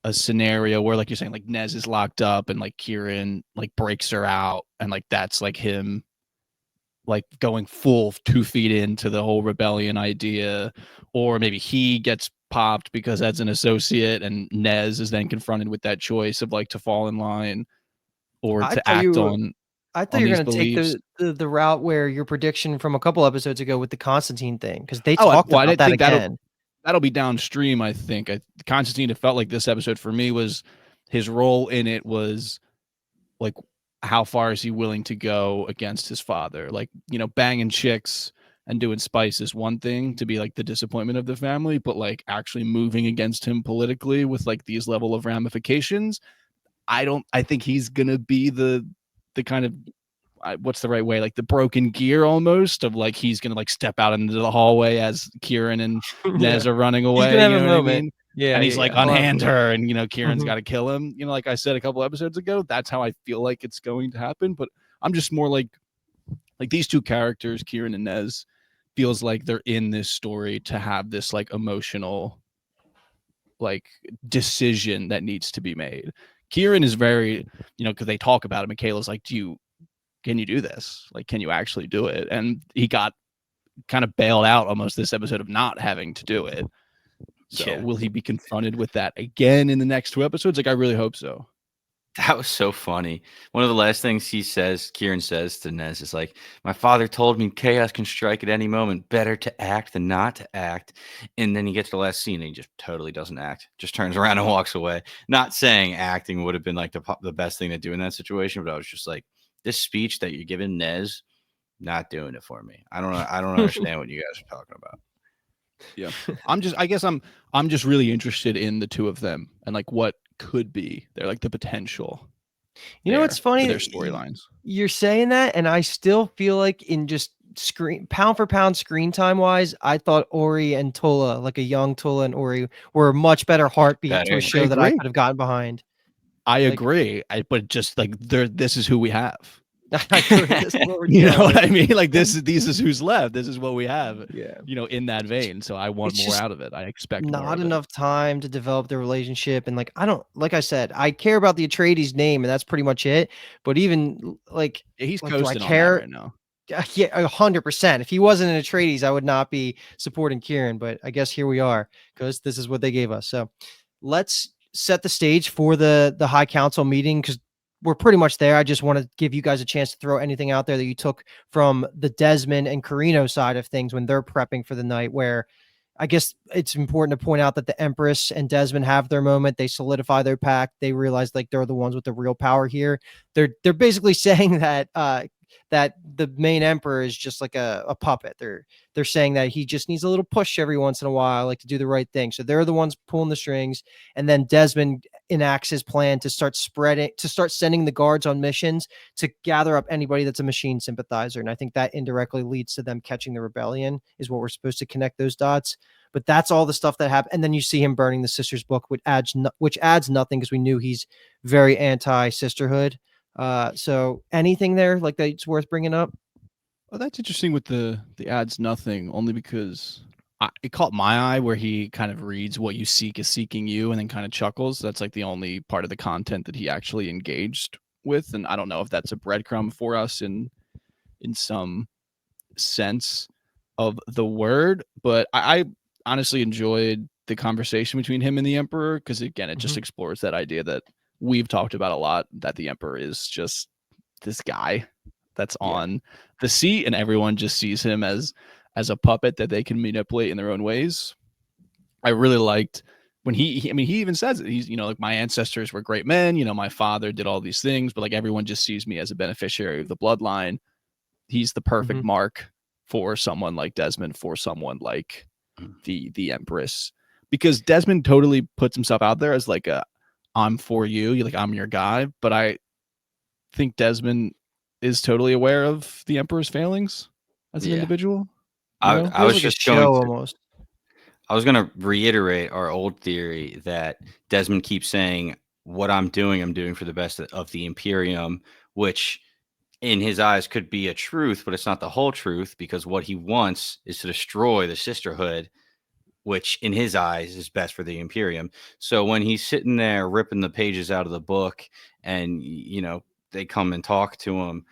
a scenario where, like you're saying, like Nez is locked up and like Kieran like breaks her out, and like that's like him like going full 2 feet into the whole rebellion idea, or maybe he gets popped because that's an associate, and Nez is then confronted with that choice of like to fall in line or I to thought act you I thought on you were these gonna take beliefs. the route where your prediction from a couple episodes ago with the Constantine thing because they Oh, talked well, I about didn't that think again. that'll be downstream. I think Constantine. It felt like this episode for me was his role in it was like how far is he willing to go against his father? Like, you know, banging chicks and doing spice is one thing to be like the disappointment of the family, but like actually moving against him politically with like these level of ramifications, I think he's gonna be the kind of what's the right way, like the broken gear almost of like he's gonna like step out into the hallway as Kieran and Yeah. Nez are running He's gonna away, have you a know what I moment. mean? Yeah, And yeah, he's like yeah. He'll have a unhand moment. her, and you know Kieran's Mhm. got to kill him. You know, like I said a couple episodes ago, that's how I feel like it's going to happen. But I'm just more like these two characters, Kieran and Nez, feels like they're in this story to have this like emotional like decision that needs to be made. Kieran is very, because they talk about it. Michaela's like, can you do this? Like, can you actually do it? And he got kind of bailed out almost this episode of not having to do it. So will he be confronted with that again in the next 2 episodes? Like, I really hope so. That was so funny. One of the last things Kieran says to Nez is like, my father told me chaos can strike at any moment. Better to act than not to act. And then he gets to the last scene and he just totally doesn't act. Just turns around and walks away. Not saying acting would have been like the best thing to do in that situation, but I was just like, this speech that you're giving Nez, not doing it for me. I don't understand what you guys are talking about. Yeah. I guess I'm just really interested in the two of them and like what could be there, like the potential. You know what's funny? Their storylines. You're saying that, and I still feel like in just pound for pound screen time wise, I thought Ori and Tola, like a young Tola and Ori, were a much better heartbeat to a show that I could have gotten behind. I agree. But just like this is who we have. You know what I mean? Like these is who's left. This is what we have. Yeah. In that vein. So I want more out of it. I expect not enough time to develop the relationship. And like, like I said, I care about the Atreides name and that's pretty much it. But even like, he's like, coasting on that right now. Yeah, 100%. If he wasn't an Atreides, I would not be supporting Kieran. But I guess here we are because this is what they gave us. So let's set the stage for the High Council meeting because we're pretty much there. I just want to give you guys a chance to throw anything out there that you took from the Desmond and Carino side of things when they're prepping for the night, where I guess it's important to point out that the Empress and Desmond have their moment. They solidify their pact. They realize like they're the ones with the real power here. They're basically saying that that the main Emperor is just like a puppet. They're saying that he just needs a little push every once in a while, like to do the right thing. So they're the ones pulling the strings. And then Desmond enacts his plan to start sending the guards on missions to gather up anybody that's a machine sympathizer. And I think that indirectly leads to them catching the rebellion is what we're supposed to connect those dots. But that's all the stuff that happened. And then you see him burning the sister's book, which adds nothing because we knew he's very anti-sisterhood. So anything there like that's worth bringing up? Oh, that's interesting with the adds nothing, only because it caught my eye where he kind of reads what you seek is seeking you and then kind of chuckles. That's like the only part of the content that he actually engaged with. And I don't know if that's a breadcrumb for us in some sense of the word, but I honestly enjoyed the conversation between him and the Emperor because again, it just explores that idea that we've talked about a lot, that the Emperor is just this guy that's on the seat and everyone just sees him as a puppet that they can manipulate in their own ways. I really liked when he even says it. He's, like my ancestors were great men, my father did all these things, but like everyone just sees me as a beneficiary of the bloodline. He's the perfect mark for someone like Desmond, for someone like the Empress, because Desmond totally puts himself out there as like I'm for you, like I'm your guy, but I think Desmond is totally aware of the Emperor's failings as an individual. I was just going to reiterate our old theory that Desmond keeps saying what I'm doing for the best of the Imperium, which in his eyes could be a truth, but it's not the whole truth because what he wants is to destroy the sisterhood, which in his eyes is best for the Imperium. So when he's sitting there ripping the pages out of the book and, they come and talk to him,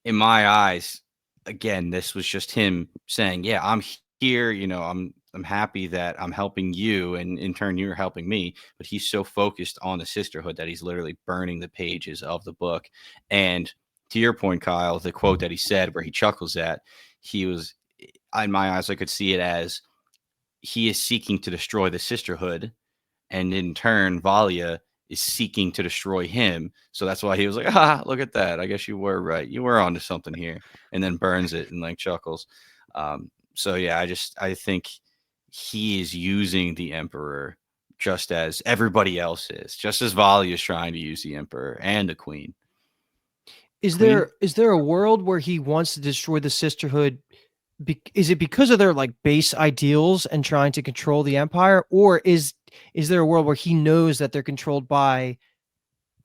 in my eyes, again, this was just him saying, yeah, I'm here. I'm happy that I'm helping you. And in turn, you're helping me. But he's so focused on the sisterhood that he's literally burning the pages of the book. And to your point, Kyle, the quote that he said where he chuckles at, he was, in my eyes, I could see it as he is seeking to destroy the sisterhood. And in turn, Valia is seeking to destroy him. So that's why he was like, look at that. I guess you were right. You were onto something here. And then burns it and like chuckles. So yeah, I think he is using the Emperor just as everybody else is, just as Valia is trying to use the Emperor and the Queen. Is there a world where he wants to destroy the sisterhood? Is it because of their like base ideals and trying to control the Empire, or is there a world where he knows that they're controlled by,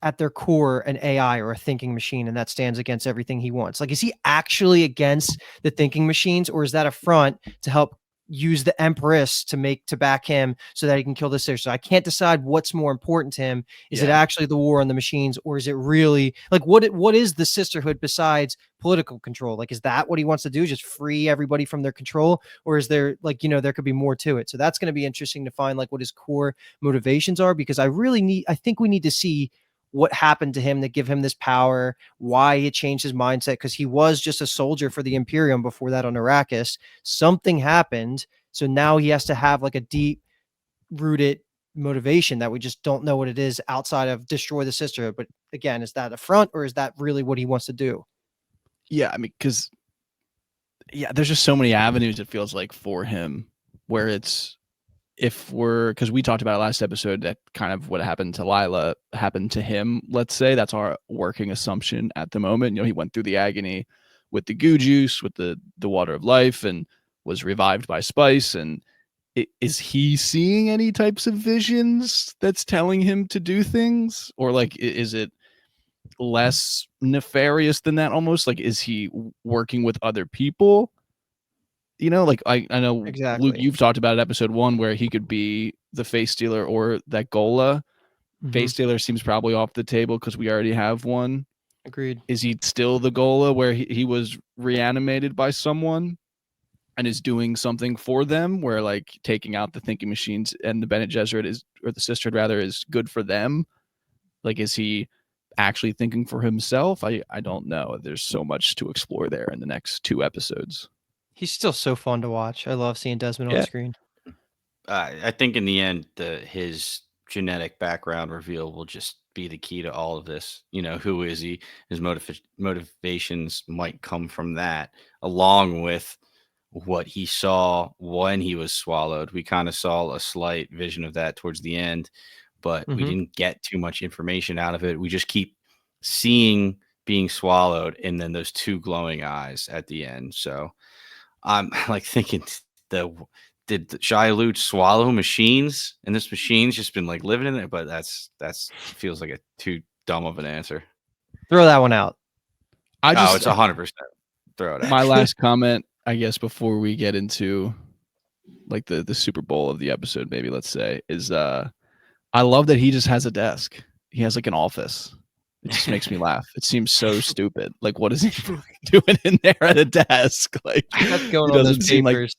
at their core, an AI or a thinking machine, and that stands against everything he wants? Like, is he actually against the thinking machines, or is that a front to help use the Empress to back him so that he can kill the sister. So I can't decide what's more important to him. Is it Yeah. actually the war on the machines, or is it really like what is the sisterhood besides political control? Like, is that what he wants to do? Just free everybody from their control, or is there like there could be more to it? So that's going to be interesting to find like what his core motivations are, because I think we need to see what happened to him to give him this power, why he changed his mindset, because he was just a soldier for the Imperium before that on Arrakis. Something happened. So now he has to have like a deep rooted motivation that we just don't know what it is outside of destroy the sisterhood. But again, is that a front, or is that really what he wants to do? Yeah, I mean, because there's just so many avenues it feels like for him, where it's because we talked about last episode that kind of what happened to Lila happened to him. Let's say that's our working assumption at the moment. He went through the agony with the goo juice, with the water of life, and was revived by spice. And is he seeing any types of visions that's telling him to do things, or like is it less nefarious than that? Almost like, is he working with other people? Like I know Luke, Exactly. you've talked about it, episode 1, where he could be the face stealer or that Gola. Face stealer seems probably off the table because we already have one. Agreed. Is he still the Gola where he was reanimated by someone and is doing something for them, where like taking out the thinking machines and the Bene Gesserit or the sisterhood rather, is good for them? Like, is he actually thinking for himself? I don't know. There's so much to explore there in the next 2 episodes. He's still so fun to watch. I love seeing Desmond on Yeah. screen. I think in the end, his genetic background reveal will just be the key to all of this. Who is he? His motivations might come from that, along with what he saw when he was swallowed. We kind of saw a slight vision of that towards the end, but we didn't get too much information out of it. We just keep seeing being swallowed and then those 2 glowing eyes at the end. So I'm like thinking, did Shia LaBeouf swallow machines and this machine's just been like living in it? But that's feels like a too dumb of an answer. Throw that one out. It's 100%. Throw it out. My last comment, I guess, before we get into like the Super Bowl of the episode, maybe let's say, is I love that he just has a desk. He has like an office. It just makes me laugh. It seems so stupid. Like, what is he doing in there at a desk? Like, That's going he on those doesn't seem like papers.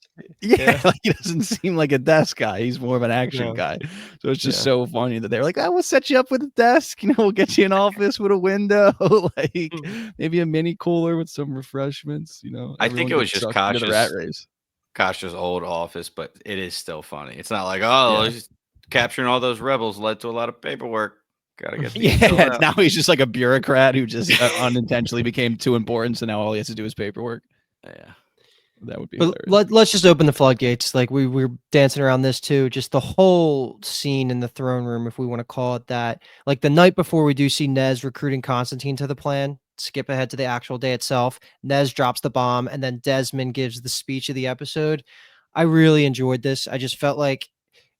like he doesn't seem like a desk guy. He's more of an action No. guy. So it's just so funny that they're like, "We'll set you up with a desk. We'll get you an office with a window, like maybe a mini cooler with some refreshments." I think it was just the rat race. Kasha's old office, but it is still funny. It's not like, oh, just capturing all those rebels led to a lot of paperwork. Gotta get these filled out. Now he's just like a bureaucrat who just unintentionally became too important, so now all he has to do is paperwork. Yeah. That would be But hilarious. let's just open the floodgates. Like we're dancing around this too. Just the whole scene in the throne room, if we want to call it that. Like the night before, we do see Nez recruiting Constantine to the plan. Skip ahead to the actual day itself. Nez drops the bomb, and then Desmond gives the speech of the episode. I really enjoyed this. I just felt like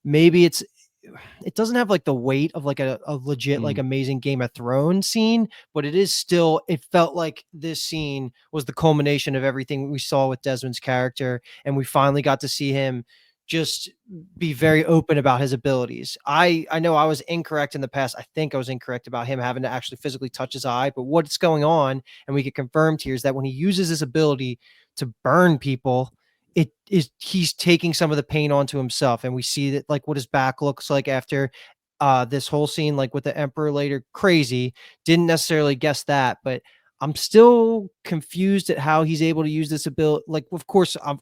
maybe it doesn't have like the weight of like a legit like amazing Game of Thrones scene, but it felt like this scene was the culmination of everything we saw with Desmond's character, and we finally got to see him just be very open about his abilities. I know I was incorrect in the past. I think I was incorrect about him having to actually physically touch his eye, but what's going on, and we get confirmed here, is that when he uses his ability to burn people, he's taking some of the pain onto himself, and we see that like what his back looks like after this whole scene, like with the Emperor later. Crazy. Didn't necessarily guess that, but I'm still confused at how he's able to use this ability. Like, of course, I'm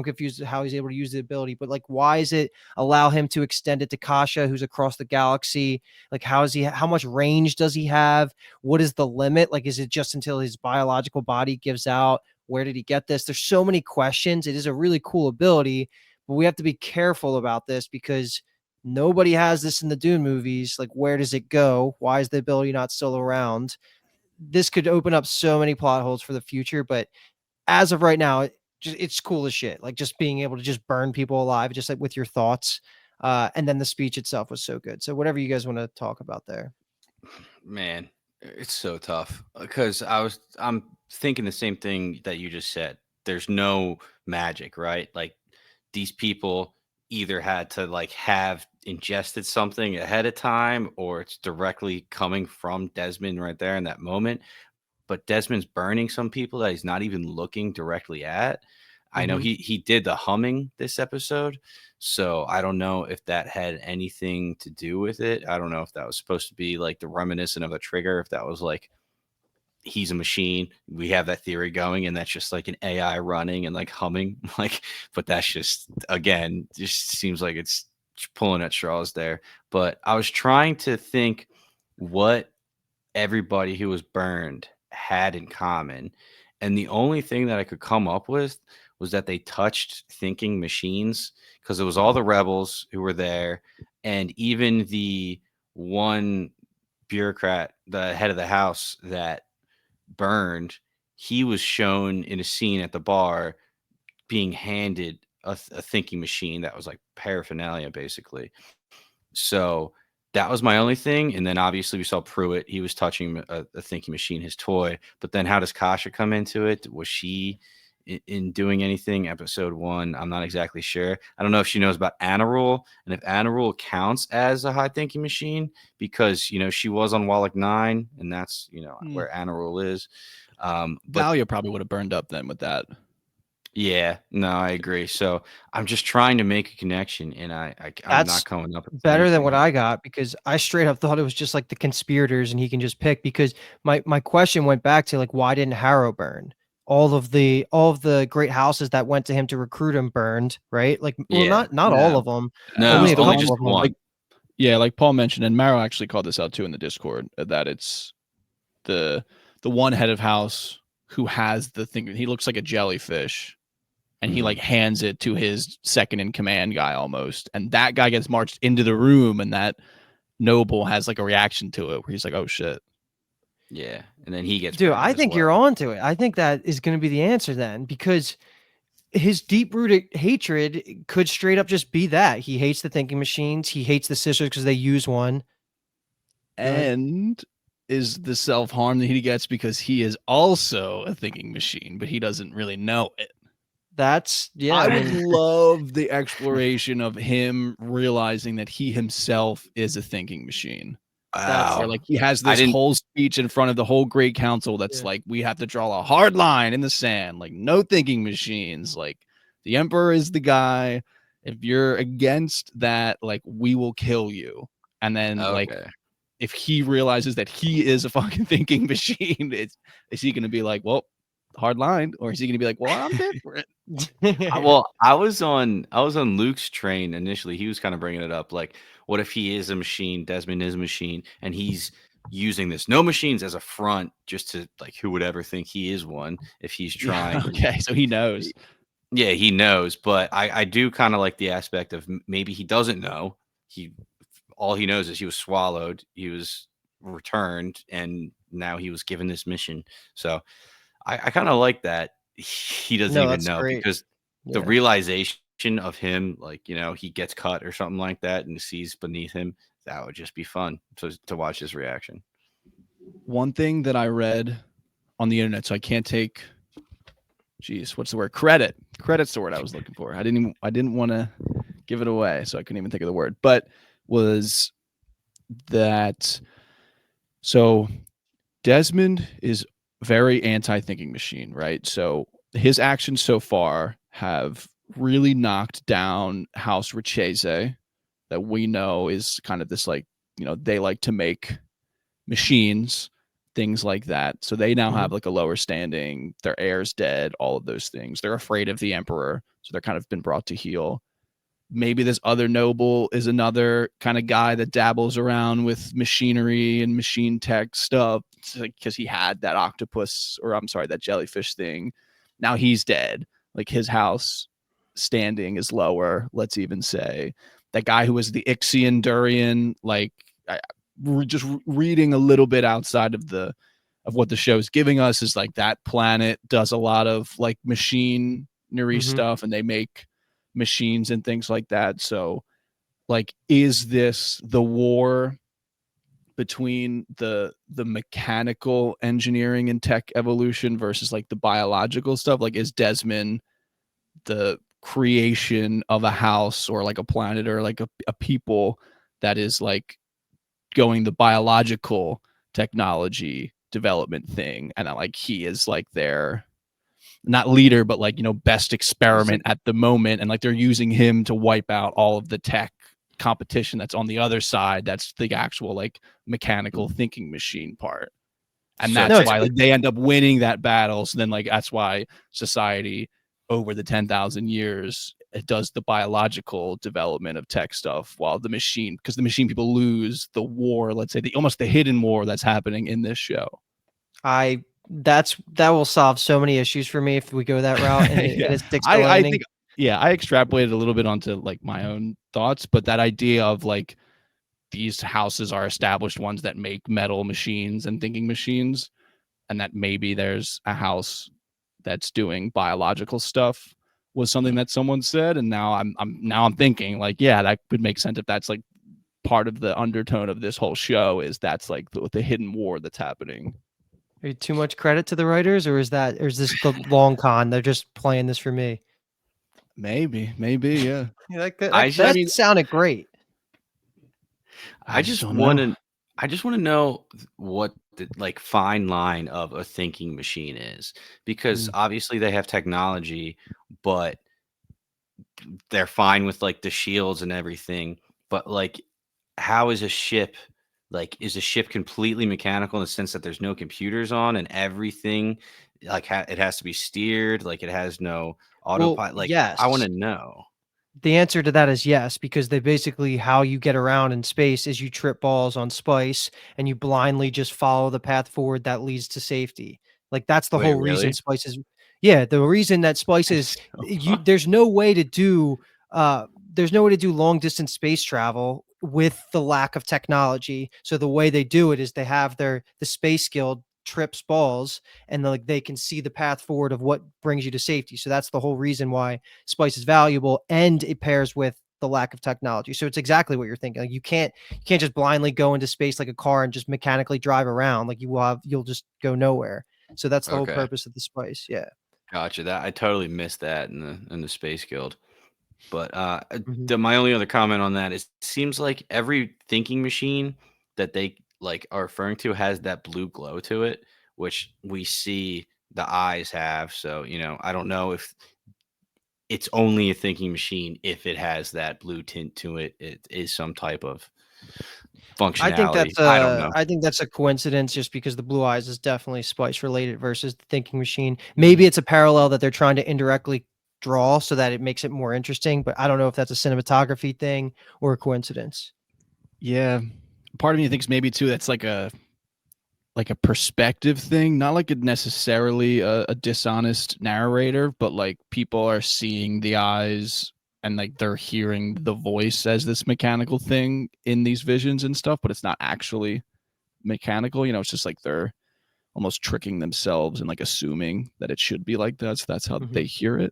confused at how he's able to use the ability, but like, why is it allow him to extend it to Kasha, who's across the galaxy? Like, how much range does he have? What is the limit? Like, is it just until his biological body gives out? Where did he get this? There's so many questions. It is a really cool ability, but we have to be careful about this because nobody has this in the Dune movies. Like, where does it go? Why is the ability not still around? This could open up so many plot holes for the future, but as of right now, it's cool as shit. Like just being able to just burn people alive, just like with your thoughts. And then the speech itself was so good. So whatever you guys want to talk about there. Man, it's so tough because I'm thinking the same thing that you just said. There's no magic, right? Like these people either had to like have ingested something ahead of time, or it's directly coming from Desmond right there in that moment. But Desmond's burning some people that he's not even looking directly at. I know Mhm. he did the humming this episode, so I don't know if that had anything to do with it. I don't know if that was supposed to be like the reminiscent of a trigger, if that was like he's a machine. We have that theory going, and that's just like an AI running and like humming, like. But that's just again, just seems like it's pulling at straws there. But I was trying to think what everybody who was burned had in common. And the only thing that I could come up with was that they touched thinking machines, because it was all the rebels who were there, and even the one bureaucrat, the head of the house that burned, he was shown in a scene at the bar being handed a thinking machine that was like paraphernalia, basically. So that was my only thing. And then obviously we saw Pruitt. He was touching a thinking machine, his toy. But then how does Kasha come into it? Was she in doing anything? Episode 1, I'm not exactly sure. I don't know if she knows about Anarule, and if Anarule counts as a high thinking machine, because she was on Wallach 9, and that's where Anarule is. But Dahlia probably would have burned up then with that. yeah, no, I agree. So I'm just trying to make a connection, and I'm That's not coming up with better than anything what here. I got, because I straight up thought it was just like the conspirators and he can just pick, because my question went back to like, why didn't Harrow burn? All of the great houses that went to him to recruit him burned, right? Like, well, Yeah. not all No, of them, it No, was only a the only couple one, just of them. one. like Paul mentioned, and Maro actually called this out too in the Discord, that it's the one head of house who has the thing. He looks like a jellyfish, and he like hands it to his second in command guy almost, and that guy gets marched into the room, and that noble has like a reaction to it where he's like, "Oh shit." Yeah, and then he gets Dude, burned I as think you're well. on to it. I think that is going to be the answer then, because his deep-rooted hatred could straight up just be that. He hates the thinking machines. He hates the sisters because they use one. Go ahead. And is the self-harm that he gets because he is also a thinking machine, but he doesn't really know it. That's, yeah, I I would mean, love the exploration of him realizing that he himself is a thinking machine. that's, Where Wow. like he has I this didn't whole speech in front of the whole great council that's yeah. like, we have to draw a hard line in the sand, like no thinking machines. Like the emperor is the guy. If you're against that, like we will kill you. And then like Okay. if he realizes that he is a fucking thinking machine, is he gonna be like, well, hard line, or is he gonna be like, well, I'm different? Well, I was on Luke's train initially. He was kind of bringing it up, like, what if he is a machine, Desmond is a machine, and he's using this no machines as a front, just to like, who would ever think he is one if he's Yeah, trying. okay, so he knows. Yeah, he knows, but I do kind of like the aspect of maybe he doesn't know. He All he knows is he was swallowed, he was returned, and now he was given this mission. So I kind of like that he doesn't No, even that's know, great. because the Yeah. realization of him, like, he gets cut or something like that and sees beneath him, that would just be fun to watch his reaction. One thing that I read on the internet, so I can't take, what's the word? Credit. Credit's the word I was looking for. I didn't want to give it away, so I couldn't even think of the word. But was that so Desmond is very anti-thinking machine, right? So his actions so far have really knocked down House Richese, that we know is kind of this like, they like to make machines, things like that. So they now Mhm. have like a lower standing, their heir's dead, all of those things. They're afraid of the emperor, so they're kind of been brought to heel. Maybe this other noble is another kind of guy that dabbles around with machinery and machine tech stuff, because he had that octopus, or I'm sorry, that jellyfish thing. Now he's dead. Like his house standing is lower, let's even say. That guy who was the Ixian Durian, like we're just reading a little bit outside of what the show's giving us, is like that planet does a lot of like machinery stuff, and they make machines and things like that. So like, is this the war between the mechanical engineering and tech evolution versus like the biological stuff? Like, is Desmond the creation of a house or like a planet or like a people that is like going the biological technology development thing, and like he is like their not leader but like best experiment at the moment, and like they're using him to wipe out all of the tech competition that's on the other side, that's the actual like mechanical thinking machine part. And So that's why like they end up winning that battle. So then like that's why society over the 10,000 years it does the biological development of tech stuff, while the machine, because the machine people lose the war, let's say almost the hidden war that's happening in this show. That will solve so many issues for me if we go that route and Yeah. it sticks to I landing. think I extrapolated a little bit onto like my own thoughts, but that idea of like these houses are established ones that make metal machines and thinking machines, and that maybe there's a house that's doing biological stuff was something that someone said, and now I'm thinking like, yeah, that would make sense if that's like part of the undertone of this whole show, is that's like the hidden war that's happening. Are you too much credit to the writers, or is this the long con? They're just playing this for me. Maybe, yeah. Yeah, I that just- sounded great. I just want to know what the like fine line of a thinking machine is, because obviously they have technology, but they're fine with like the shields and everything. But like, how is a ship? Like, is a ship completely mechanical in the sense that there's no computers on and everything? Like, it has to be steered. Like, it has no autopilot. Like, yes. I want to know. The answer to that is yes, because they basically, how you get around in space is you trip balls on Spice and you blindly just follow the path forward that leads to safety. Like that's the Wait, whole reason really? Spice is, yeah, the reason that Spice is there's no way to do long distance space travel with the lack of technology. So the way they do it is they have the space guild trips balls, and like they can see the path forward of what brings you to safety. So that's the whole reason why Spice is valuable, and it pairs with the lack of technology. So it's exactly what you're thinking. Like you can't just blindly go into space like a car and just mechanically drive around. Like you'll just go nowhere. So that's the whole Okay. purpose of the Spice. Yeah. Gotcha. That I totally missed that in the Space Guild. But Mhm. my only other comment on that is, it seems like every thinking machine that they like are referring to has that blue glow to it, which we see the eyes have. So, I don't know if it's only a thinking machine if it has that blue tint to it. It is some type of functionality. I don't know. I think that's a coincidence, just because the blue eyes is definitely Spice related versus the thinking machine. Maybe it's a parallel that they're trying to indirectly draw so that it makes it more interesting, but I don't know if that's a cinematography thing or a coincidence. Yeah, part of me thinks maybe too that's like a perspective thing, not like necessarily a dishonest narrator, but like people are seeing the eyes and like they're hearing the voice as this mechanical thing in these visions and stuff, but it's not actually mechanical. It's just like they're almost tricking themselves and like assuming that it should be like that. So that's how they hear it.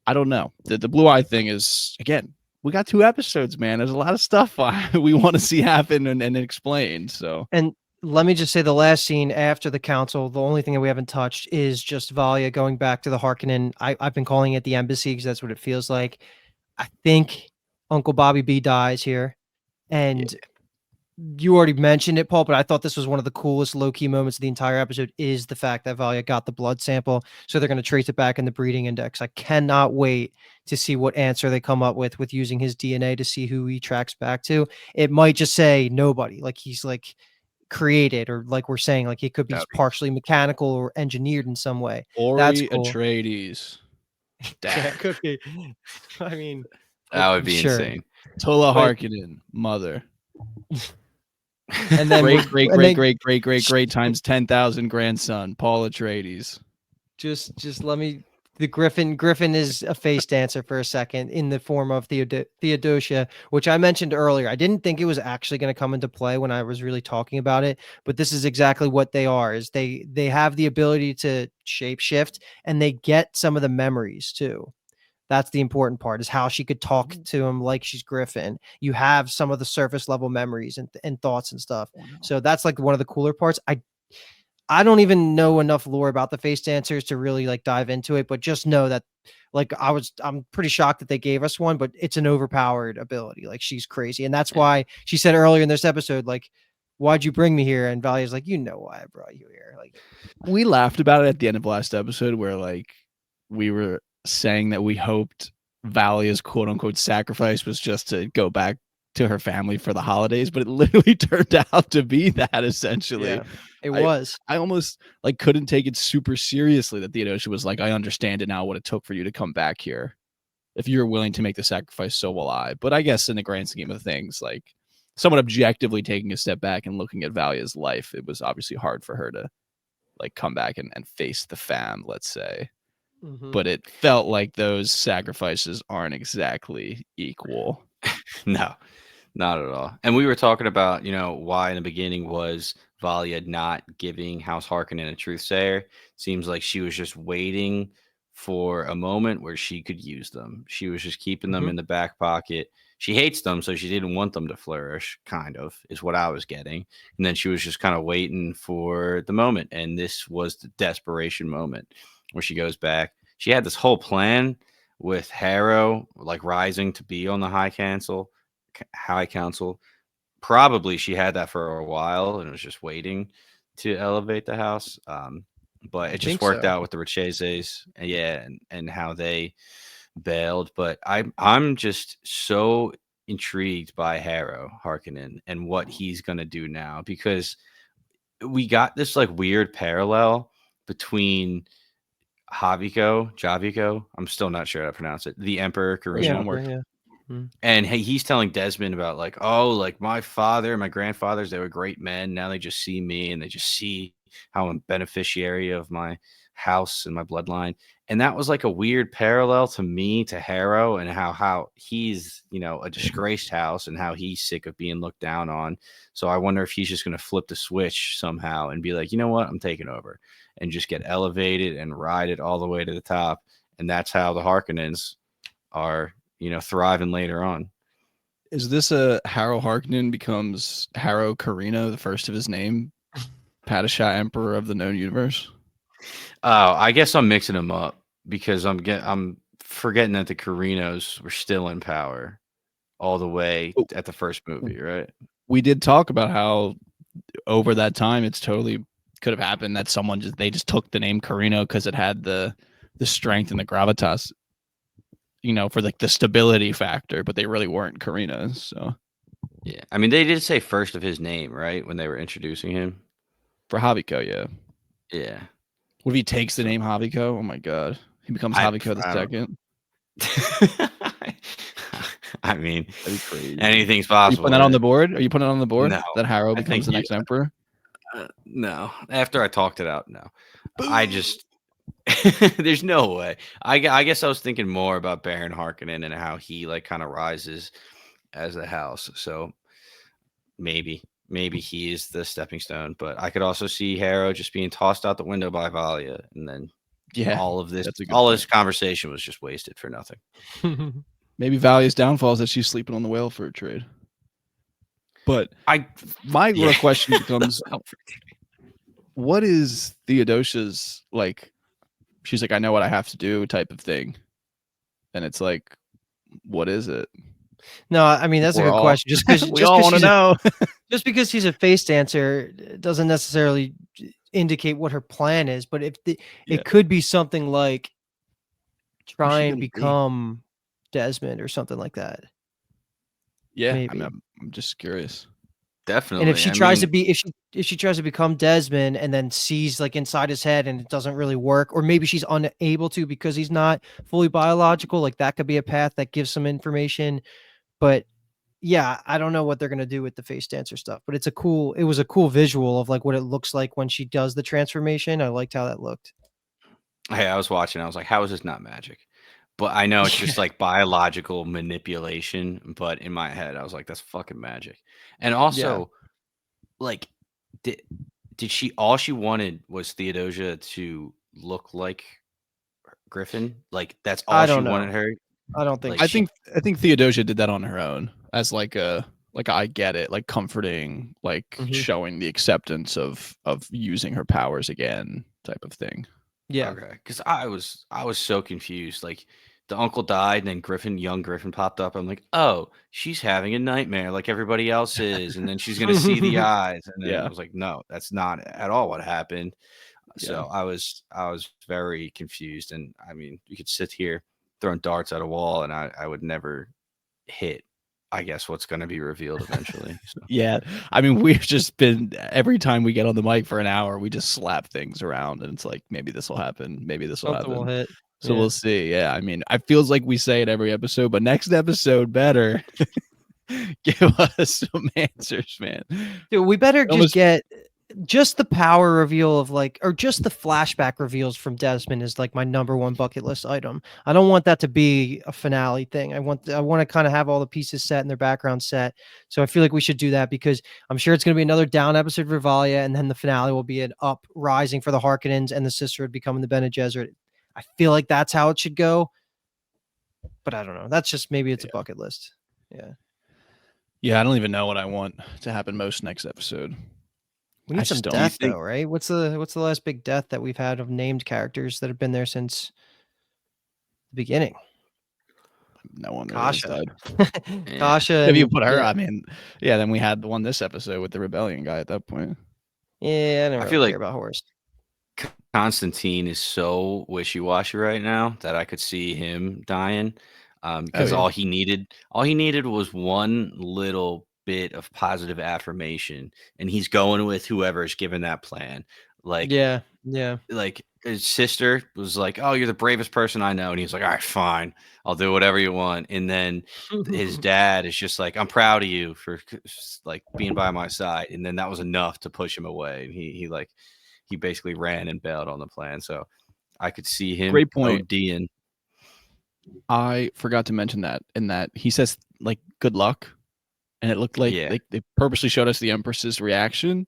I don't know. The blue eye thing is, again, we got 2 episodes, man. There's a lot of stuff we want to see happen and explain. So, And let me just say, the last scene after the council, the only thing that we haven't touched is just Valia going back to the Harkonnen. I've been calling it the embassy because that's what it feels like. I think Uncle Bobby B dies here. And you already mentioned it, Paul, but I thought this was one of the coolest low-key moments of the entire episode, is the fact that Valia got the blood sample. So they're going to trace it back in the breeding index. I cannot wait to see what answer they come up with using his DNA to see who he tracks back to. It might just say nobody, like he's like created, or like we're saying, like it could be partially mechanical or engineered in some way. That's Ori cool. Atreides. Yeah, it could be. I mean, That would be sure. insane. Tola Harkonnen, mother. And then great times 10,000 grandson, Paul Atreides. Just let me. The Griffin is a face dancer for a second in the form of Theodosia, which I mentioned earlier. I didn't think it was actually going to come into play when I was really talking about it, but this is exactly what they are. Is they have the ability to shapeshift, and they get some of the memories too. That's the important part, is how she could talk to him like she's Griffin. You have some of the surface level memories and thoughts and stuff. So that's like one of the cooler parts. I don't even know enough lore about the face dancers to really like dive into it, but just know that like I'm pretty shocked that they gave us one, but it's an overpowered ability. Like she's crazy. And that's Yeah. why she said earlier in this episode, like, why'd you bring me here? And Valia's like, you know why I brought you here. Like We laughed about it at the end of last episode where like we were saying that we hoped Valia's quote unquote sacrifice was just to go back to her family for the holidays, but it literally turned out to be that essentially. yeah, it I- was. I almost like couldn't take it super seriously that Theodosia was like, I understand it now what it took for you to come back here. If you're willing to make the sacrifice, so will I. But I guess in the grand scheme of things, like someone objectively taking a step back and looking at Valia's life, it was obviously hard for her to like come back and face the fam, let's say. Mhm. But it felt like those sacrifices aren't exactly equal. No, not at all. And we were talking about, why in the beginning was Valia not giving House Harkonnen a truth sayer. Seems like she was just waiting for a moment where she could use them. She was just keeping them Mhm. in the back pocket. She hates them, so she didn't want them to flourish, kind of, is what I was getting. And then she was just kind of waiting for the moment. And this was the desperation moment where she goes back. She had this whole plan with Harrow, like rising to be on the High Council. Probably she had that for a while and was just waiting to elevate the house. But I it just think worked so. out with the Richeses, yeah, and how they bailed. But I'm just so intrigued by Harrow Harkonnen and what he's gonna do now, because we got this like weird parallel between Javico. I'm still not sure how to pronounce it. The Emperor Question Yeah, Carino. mark. yeah. Mm. And hey, he's telling Desmond about like, oh, like my father, my grandfathers, they were great men. Now they just see me and they just see how I'm beneficiary of my house and my bloodline. And that was like a weird parallel to me, to Harrow, and how he's, a disgraced house and how he's sick of being looked down on. So I wonder if he's just going to flip the switch somehow and be like, you know what, I'm taking over, and just get elevated and ride it all the way to the top. And that's how the Harkonnens are, thriving later on. Is this a Harrow Harkonnen becomes Harrow Carino, the first of his name, Padishah Emperor of the known universe? Oh, I guess I'm mixing them up because I'm forgetting that the Carinos were still in power all the way Oh. at the first movie, right? We did talk about how over that time it's totally could have happened that they just took the name Carino because it had the strength and the gravitas, for like the stability factor, but they really weren't Carinos. So Yeah. I mean, they did say first of his name, right? When they were introducing him. for Haviko, yeah. Yeah. What if he takes the So- name Haviko? Oh my god. He becomes I- Haviko the I don't- second. I mean, That'd be crazy. anything's Are you possible. putting that on the board? Are you putting it on the board? No. That Harrow I becomes think the next emperor? No. After I talked it out, no. I just there's no way. I guess I was thinking more about Baron Harkonnen and how he like kind of rises as a house. So maybe he is the stepping stone, but I could also see Harrow just being tossed out the window by Valia, and then Yeah. all of this that's a good this point. conversation was just wasted for nothing. Maybe Valia's downfall is that she's sleeping on the whale for a trade. But my real question becomes, what is Theodosia's like? She's like, I know what I have to do, type of thing, and it's like, what is it? No, I mean that's a good question. Just because we all want to know. just because he's a face dancer doesn't necessarily indicate what her plan is. But if Yeah. it could be something like try she and gonna be? become Desmond or something like that. Yeah, maybe. I'm just curious. Definitely. And if she tries to be, if she tries to become Desmond and then sees like inside his head and it doesn't really work, or maybe she's unable to because he's not fully biological, like that could be a path that gives some information. But yeah, I don't know what they're gonna do with the face dancer stuff. But it was a cool visual of like what it looks like when she does the transformation. I liked how that looked. Hey, I was watching. I was like, how is this not magic? But I know it's just like biological manipulation. But in my head, I was like, that's fucking magic. And also, like, did she, all she wanted was Theodosia to look like Griffin? Like, that's all I she don't know. wanted her? I don't think Like, I think Theodosia did that on her own as like a like I get it, like comforting, like Mhm. showing the acceptance of using her powers again type of thing. Yeah. Okay, because I was so confused. Like the uncle died, and then young Griffin popped up. I'm like, oh, she's having a nightmare like everybody else is, and then she's gonna see the eyes. And then I Yeah. was like, no, that's not at all what happened. Yeah. So I was very confused. And I mean, you could sit here throwing darts at a wall, and I would never hit. I guess what's going to be revealed eventually. So Yeah. I mean, we've just been every time we get on the mic for an hour, we just slap things around and it's like maybe this will happen, maybe this will Something will happen. hit. So Yeah. we'll see. Yeah. I mean, it feels like we say it every episode, but next episode better give us some answers, man. Dude, we better just Almost get just the power reveal of like, or just the flashback reveals from Desmond is like my number one bucket list item. I don't want that to be a finale thing. I want to kind of have all the pieces set and their background set. So I feel like we should do that because I'm sure it's going to be another down episode for Valia, and then the finale will be an up rising for the Harkonnens and the sisterhood becoming the Bene Gesserit. I feel like that's how it should go, but I don't know. That's just maybe it's a bucket list. Yeah. Yeah, I don't even know what I want to happen most next episode. We I need some just don't. death think- though, right? What's the last big death that we've had of named characters that have been there since the beginning? No one really has Kasha. died. Kasha. If you and- put her, yeah. I mean, yeah, then we had the one this episode with the rebellion guy at that point. Yeah, I don't I really feel like care about horse. Constantine is so wishy-washy right now that I could see him dying. Because yeah. all he needed was one little bit of positive affirmation, and he's going with whoever's given that plan. Like Yeah, yeah. like his sister was like, "Oh, you're the bravest person I know," and he's like, "All right, fine, I'll do whatever you want." And then his dad is just like, "I'm proud of you for like being by my side," and then that was enough to push him away, and he basically ran and bailed on the plan. So I could see him Great point. ODing. I forgot to mention that in that he says like good luck, and it looked like Yeah. they purposely showed us the Empress's reaction.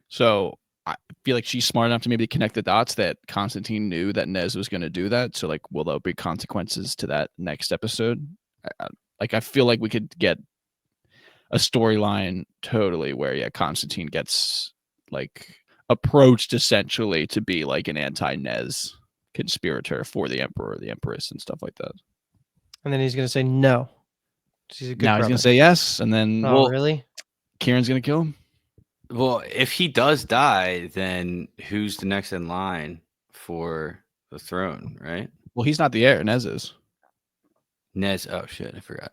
So I feel like she's smart enough to maybe connect the dots that Constantine knew that Nez was going to do that. So like, will there be consequences to that next episode? I feel like we could get a storyline totally where Constantine gets like approached essentially to be like an anti-Nez conspirator for the Emperor, the Empress, and stuff like that. And then he's gonna say no. He's a good Now he's brother. gonna say yes, and then Oh, really? Kieran's gonna kill him. Well, if he does die, then who's the next in line for the throne, right? Well, he's not the heir. Nez is. Nez. Oh shit, I forgot.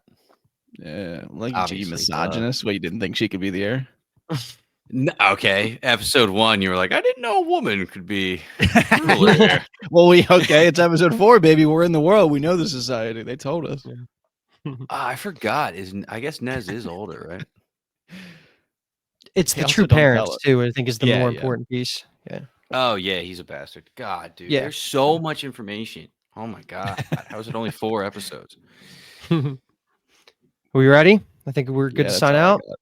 Yeah, like Obviously, you misogynist. What, you didn't think she could be the heir? Okay, episode 1, you were like, I didn't know a woman could be ruler here. Well, okay. It's episode 4, baby. We're in the world. We know the society. They told us. I forgot. I guess Nez is older, right? It's They the also true don't tell parents us. too. I think is the Yeah, more yeah. important piece. Yeah. Oh yeah, he's a bastard. God, dude, Yeah. there's so much information. Oh my god, how is it only 4 episodes? Are we ready? I think we're good Yeah, to that's sign all I out. got.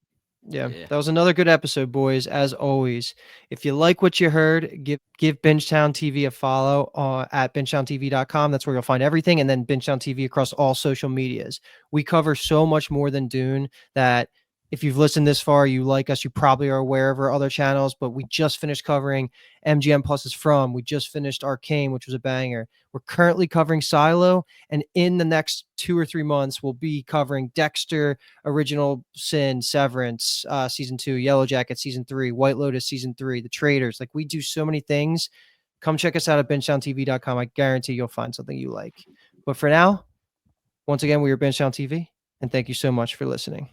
Yeah, Yeah. that was another good episode, boys. As always, if you like what you heard, give Bingetown TV a follow at bingetowntv.com. That's where you'll find everything, and then Bingetown TV across all social medias. We cover so much more than Dune that if you've listened this far, you like us, you probably are aware of our other channels, but we just finished covering MGM Plus's From. We just finished Arcane, which was a banger. We're currently covering Silo, and in the next 2 or 3 months, we'll be covering Dexter, Original Sin, Severance, season 2, Yellow Jacket, season 3, White Lotus, season 3, The Traders. Like, we do so many things. Come check us out at bingetowntv.com. I guarantee you'll find something you like. But for now, once again, we are Bingetown TV, and thank you so much for listening.